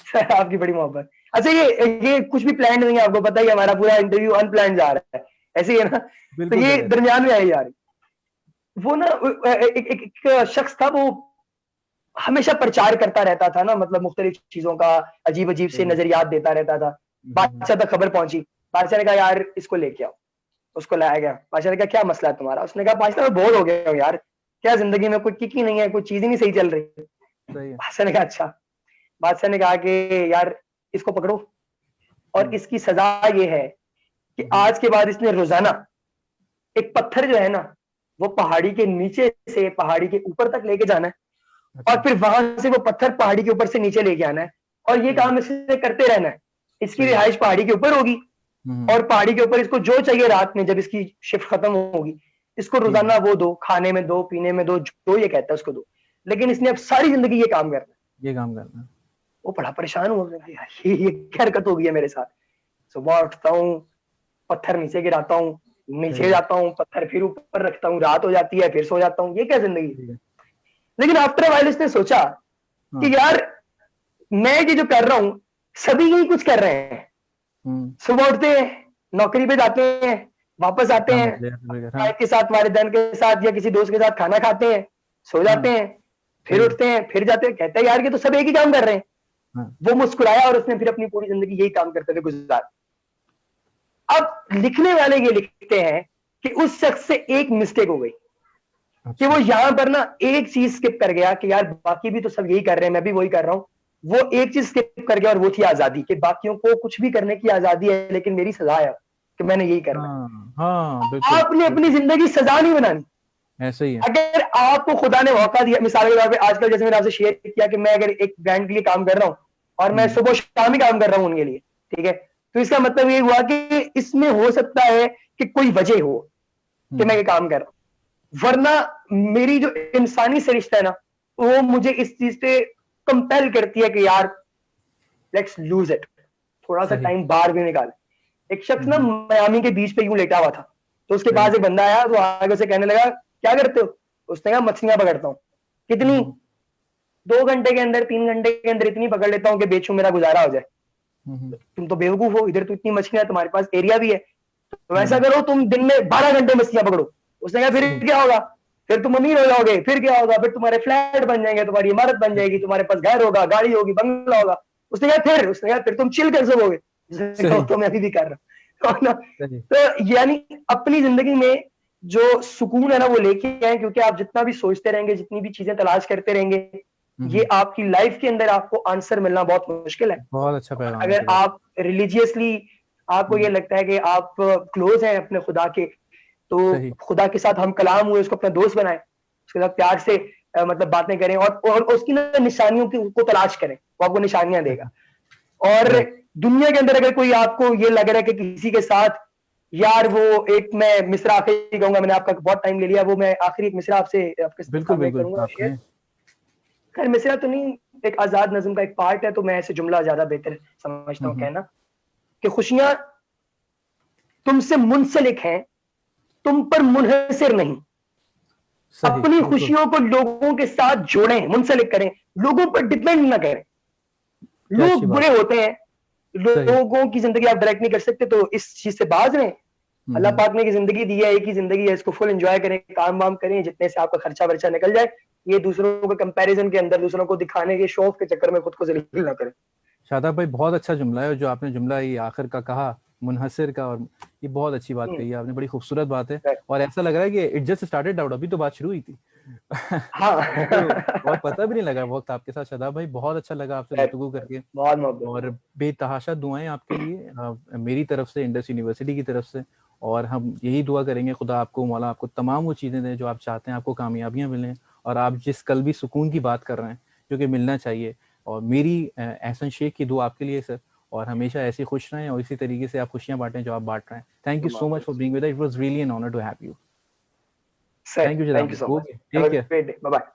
B: सर आपकी बड़ी मोहब्बत। अच्छा, ये कुछ भी प्लान नहीं है, आपको पता ही है, हमारा पूरा इंटरव्यू अनप्लान जा रहा है, ऐसे ही है ना। तो
A: बिल्कुल
B: ये
A: सही है।
B: दरमियान में आई यार, वो ना एक शख्स था, वो हमेशा प्रचार करता रहता था ना, मतलब मुख्तलिफ चीजों का अजीब अजीब से
A: सही है।
B: नजरियात देता रहता था।
A: हम्म।
B: बादशाह तक खबर पहुंची। बादशाह ने कहा यार इसको लेके आओ। उसको लाया गया। बादशाह ने कहा क्या मसला है तुम्हारा? उसने कहा बादशाह मैं बोर हो गया हूँ यार, क्या जिंदगी में कोई किक ही नहीं है, कोई चीज ही नहीं सही चल रही।
A: सही है।
B: बादशाह ने कहा अच्छा। बादशाह ने कहा कि यार इसको पकड़ो, और
A: हम्म।
B: इसकी सजा ये है कि
A: हम्म।
B: आज के बाद इसने रोजाना एक पत्थर जो है ना, वो पहाड़ी के नीचे से पहाड़ी के ऊपर तक लेके जाना है, और
A: अच्छा।
B: फिर वहां से वो पत्थर पहाड़ी के ऊपर से नीचे लेके आना है, और ये
A: सही है।
B: काम इसे करते रहना है। इसकी
A: सही है।
B: रिहाइश पहाड़ी के ऊपर होगी,
A: हम्म।
B: और पहाड़ी के ऊपर इसको जो चाहिए रात में जब इसकी शिफ्ट खत्म होगी, इसको
A: ठीक है।
B: रोजाना वो दो, खाने में दो, पीने में दो, जो ये कहता है उसको दो। लेकिन इसने अब सारी जिंदगी ये काम करना है।
A: ये काम करना है।
B: वो बड़ा परेशान हुआ, उसने कहा, यार ये क्या हरकत हो गई है मेरे साथ। सुबह उठता हूँ, पत्थर नीचे गिराता हूँ, नीचे
A: सही है।
B: जाता हूँ, पत्थर फिर ऊपर रखता हूँ, रात हो जाती है, फिर सो जाता हूँ, ये क्या जिंदगी।
A: ठीक है।
B: लेकिन आफ्टर वाइल इसने सोचा
A: हाँ।
B: कि यार मैं ये जो कर रहा हूँ, सभी यही कुछ कर रहे हैं।
A: हम्म।
B: सुबह उठते हैं, नौकरी पे जाते हैं, वापस आते
A: काम
B: हैं,
A: होते हैं फिर, हाँ।
B: वाइफ के साथ, वालिदैन के साथ या किसी दोस्त के साथ खाना खाते हैं, सो
A: हाँ।
B: जाते हैं, फिर
A: सही है।
B: उठते हैं, फिर जाते हैं। कहते हैं यार ये तो सब एक ही काम कर रहे हैं।
A: हाँ।
B: वो मुस्कुराया और उसने फिर अपनी पूरी जिंदगी यही काम करते हुए गुजार। अब लिखने वाले ये लिखते हैं कि उस शख्स से एक मिस्टेक हो गई। कि वो
A: अच्छा।
B: यहाँ पर ना एक चीज स्किप कर गया कि यार बाकी भी तो सब यही कर रहे हैं, मैं भी वही कर रहा हूँ। वो एक चीज स्किप कर गया और वो थी आजादी, कि बाकियों को कुछ भी करने की आजादी है लेकिन मेरी सजा है कि मैंने यही करना
A: हाँ हाँ,
B: है।
A: बिल्कुल
B: आपने अपनी
A: बिल्कुल,
B: जिंदगी सजा नहीं बनानी।
A: ऐसा ही है।
B: अगर आपको खुदा ने मौका दिया, मिसाल के तौर पे आजकल जैसे मैंने आपसे शेयर किया कि मैं अगर एक ब्रांड के लिए काम कर रहा हूँ और मैं
A: हम्म
B: सुबह शाम ही काम कर रहा हूँ उनके लिए, ठीक है, तो इसका मतलब ये हुआ कि इसमें हो सकता है कि कोई वजह हो कि मैं
A: हम्म।
B: ये काम कर रहा हूँ, वरना मेरी जो इंसानी सरिश्ता है ना, वो मुझे इस चीज पे कंपेल करती है कि यार लेट्स लूज इट, थोड़ा सा
A: सही।
B: टाइम बाहर भी निकाले। एक शख्स ना
A: हम्म
B: मियामी के बीच पे यूं लेटा हुआ था, तो उसके
A: सही।
B: पास एक बंदा आया, तो आगे उसे कहने लगा क्या करते हो? उसने कहा मछलियां पकड़ता हूँ। कितनी?
A: हम्म
B: 2 घंटे के अंदर, 3 घंटे के अंदर इतनी पकड़ लेता हूँ कि बेचूं, मेरा गुजारा हो जाए।
A: हम्म
B: तुम तो बेवकूफ हो, इधर तो इतनी मछलियां, तुम्हारे पास एरिया भी है, तो ऐसा
A: हम्म,
B: करो तुम दिन में 12 घंटे मछलियां पकड़ो। उसने कहा फिर
A: सही
B: क्या होगा? फिर तुम अमीर हो जाओगे, फिर क्या होगा? फिर तुम्हारे फ्लैट बन जाएंगे, तुम्हारी इमारत बन जाएगी,
A: सही
B: तुम्हारे पास घर होगा, गाड़ी होगी, बंगला होगा। उसने कहा फिर तुम चिल कर सकोगे। उसने कहा, "वो
A: सही
B: तो मैं अभी भी कर रहा हूँ।"
A: सही।
B: तो यानी अपनी जिंदगी में जो सुकून है ना वो लेके आए, क्योंकि आप जितना भी सोचते रहेंगे, जितनी भी चीजें तलाश करते रहेंगे, ये
A: हम्म,
B: आपकी लाइफ के अंदर आपको आंसर मिलना बहुत मुश्किल है।
A: बहुत अच्छा
B: और
A: पैगाम है
B: अगर
A: आपके पास।
B: आप रिलीजियसली, आपको ये
A: हम्म,
B: लगता है कि आप क्लोज हैं अपने खुदा के, तो
A: सही।
B: खुदा के साथ हम कलाम हुए, उसको अपना दोस्त बनाएं, उसके साथ प्यार से मतलब बातें करें, और उसकी ना निशानियों की को तलाश करें, वो आपको निशानियां देगा।
A: सही।
B: और
A: राइट।
B: दुनिया के अंदर अगर कोई आपको ये लग रहा है कि किसी के साथ, यार वो एक मैं मिसरा आखिरी कहूंगा, मैंने आपका बहुत टाइम ले लिया, वो मैं आखिरी एक मिसरा आपसे आपके
A: बिल्कुल
B: सामने
A: बिल्कुल,
B: करूंगा
A: आप
B: शेयर।
A: कहें।
B: खैर मिसरा तो नहीं, एक आजाद नज्म का एक पार्ट है, तो मैं ऐसे जुमला ज्यादा बेहतर समझता हूँ
A: हम्म,
B: कहना, कि खुशियां तुमसे मुंसलिक हैं, तुम पर मुनहसिर नहीं।
A: सही,
B: अपनी
A: बिल्कुल।
B: खुशियों को लोगों के साथ जोड़ें, मुंसलिक करें, लोगों पर डिपेंड ना करें।
A: क्या अच्छी
B: लोग
A: बात
B: बुरे
A: है।
B: होते हैं,
A: सही।
B: लोगों की जिंदगी आप डायरेक्ट नहीं कर सकते, तो इस चीज से बाज रहें। अल्लाह
A: हम्म,
B: पाक ने की जिंदगी दी है, एक ही जिंदगी है, इसको फुल एंजॉय करें, काम वाम करें, जितने से आपका खर्चा वर्चा निकल जाए। ये दूसरों के कंपैरिजन के अंदर, दूसरों को दिखाने के शौक के चक्कर में खुद को जलील ना करें।
A: शादाब भाई, बहुत अच्छा जुमला है, और जो आपने जुमला ये आखिर का कहा, मुनहसिर का, और ये बहुत अच्छी बात
B: हम्म,
A: कही है आपने, बड़ी खूबसूरत बात है।
B: right,
A: और ऐसा लग रहा है कि इट जस्ट स्टार्टेड आउट, अभी तो बात शुरू हुई थी।
B: हाँ।
A: तो और पता भी नहीं लगा वक्त आपके साथ। शादाब भाई, बहुत अच्छा लगा आपसे
B: right,
A: गुफ्तगू करके।
B: बहुत मोहब्बत।
A: और बेतहाशा दुआएं आपके लिए, मेरी तरफ से, इंडस यूनिवर्सिटी की तरफ से। और हम यही दुआ करेंगे, खुदा आपको, मौला आपको तमाम वो चीज़ें दें जो आप चाहते हैं, आपको कामयाबियां मिलें, और आप जिस कल भी सुकून की बात कर रहे हैं, जो कि मिलना चाहिए। और मेरी एहसन शेख की दुआ आपके लिए सर, और हमेशा ऐसे खुश रहें, और इसी तरीके से आप खुशियां बांटें जो आप बांट रहे हैं। Thank you so much for being with us, it was really an honour to have you.
B: Sir
A: thank you
B: thank
A: Shadab
B: you
A: भाई,
B: so much,
A: okay,
B: have
A: take
B: a
A: care.
B: Great day, bye bye.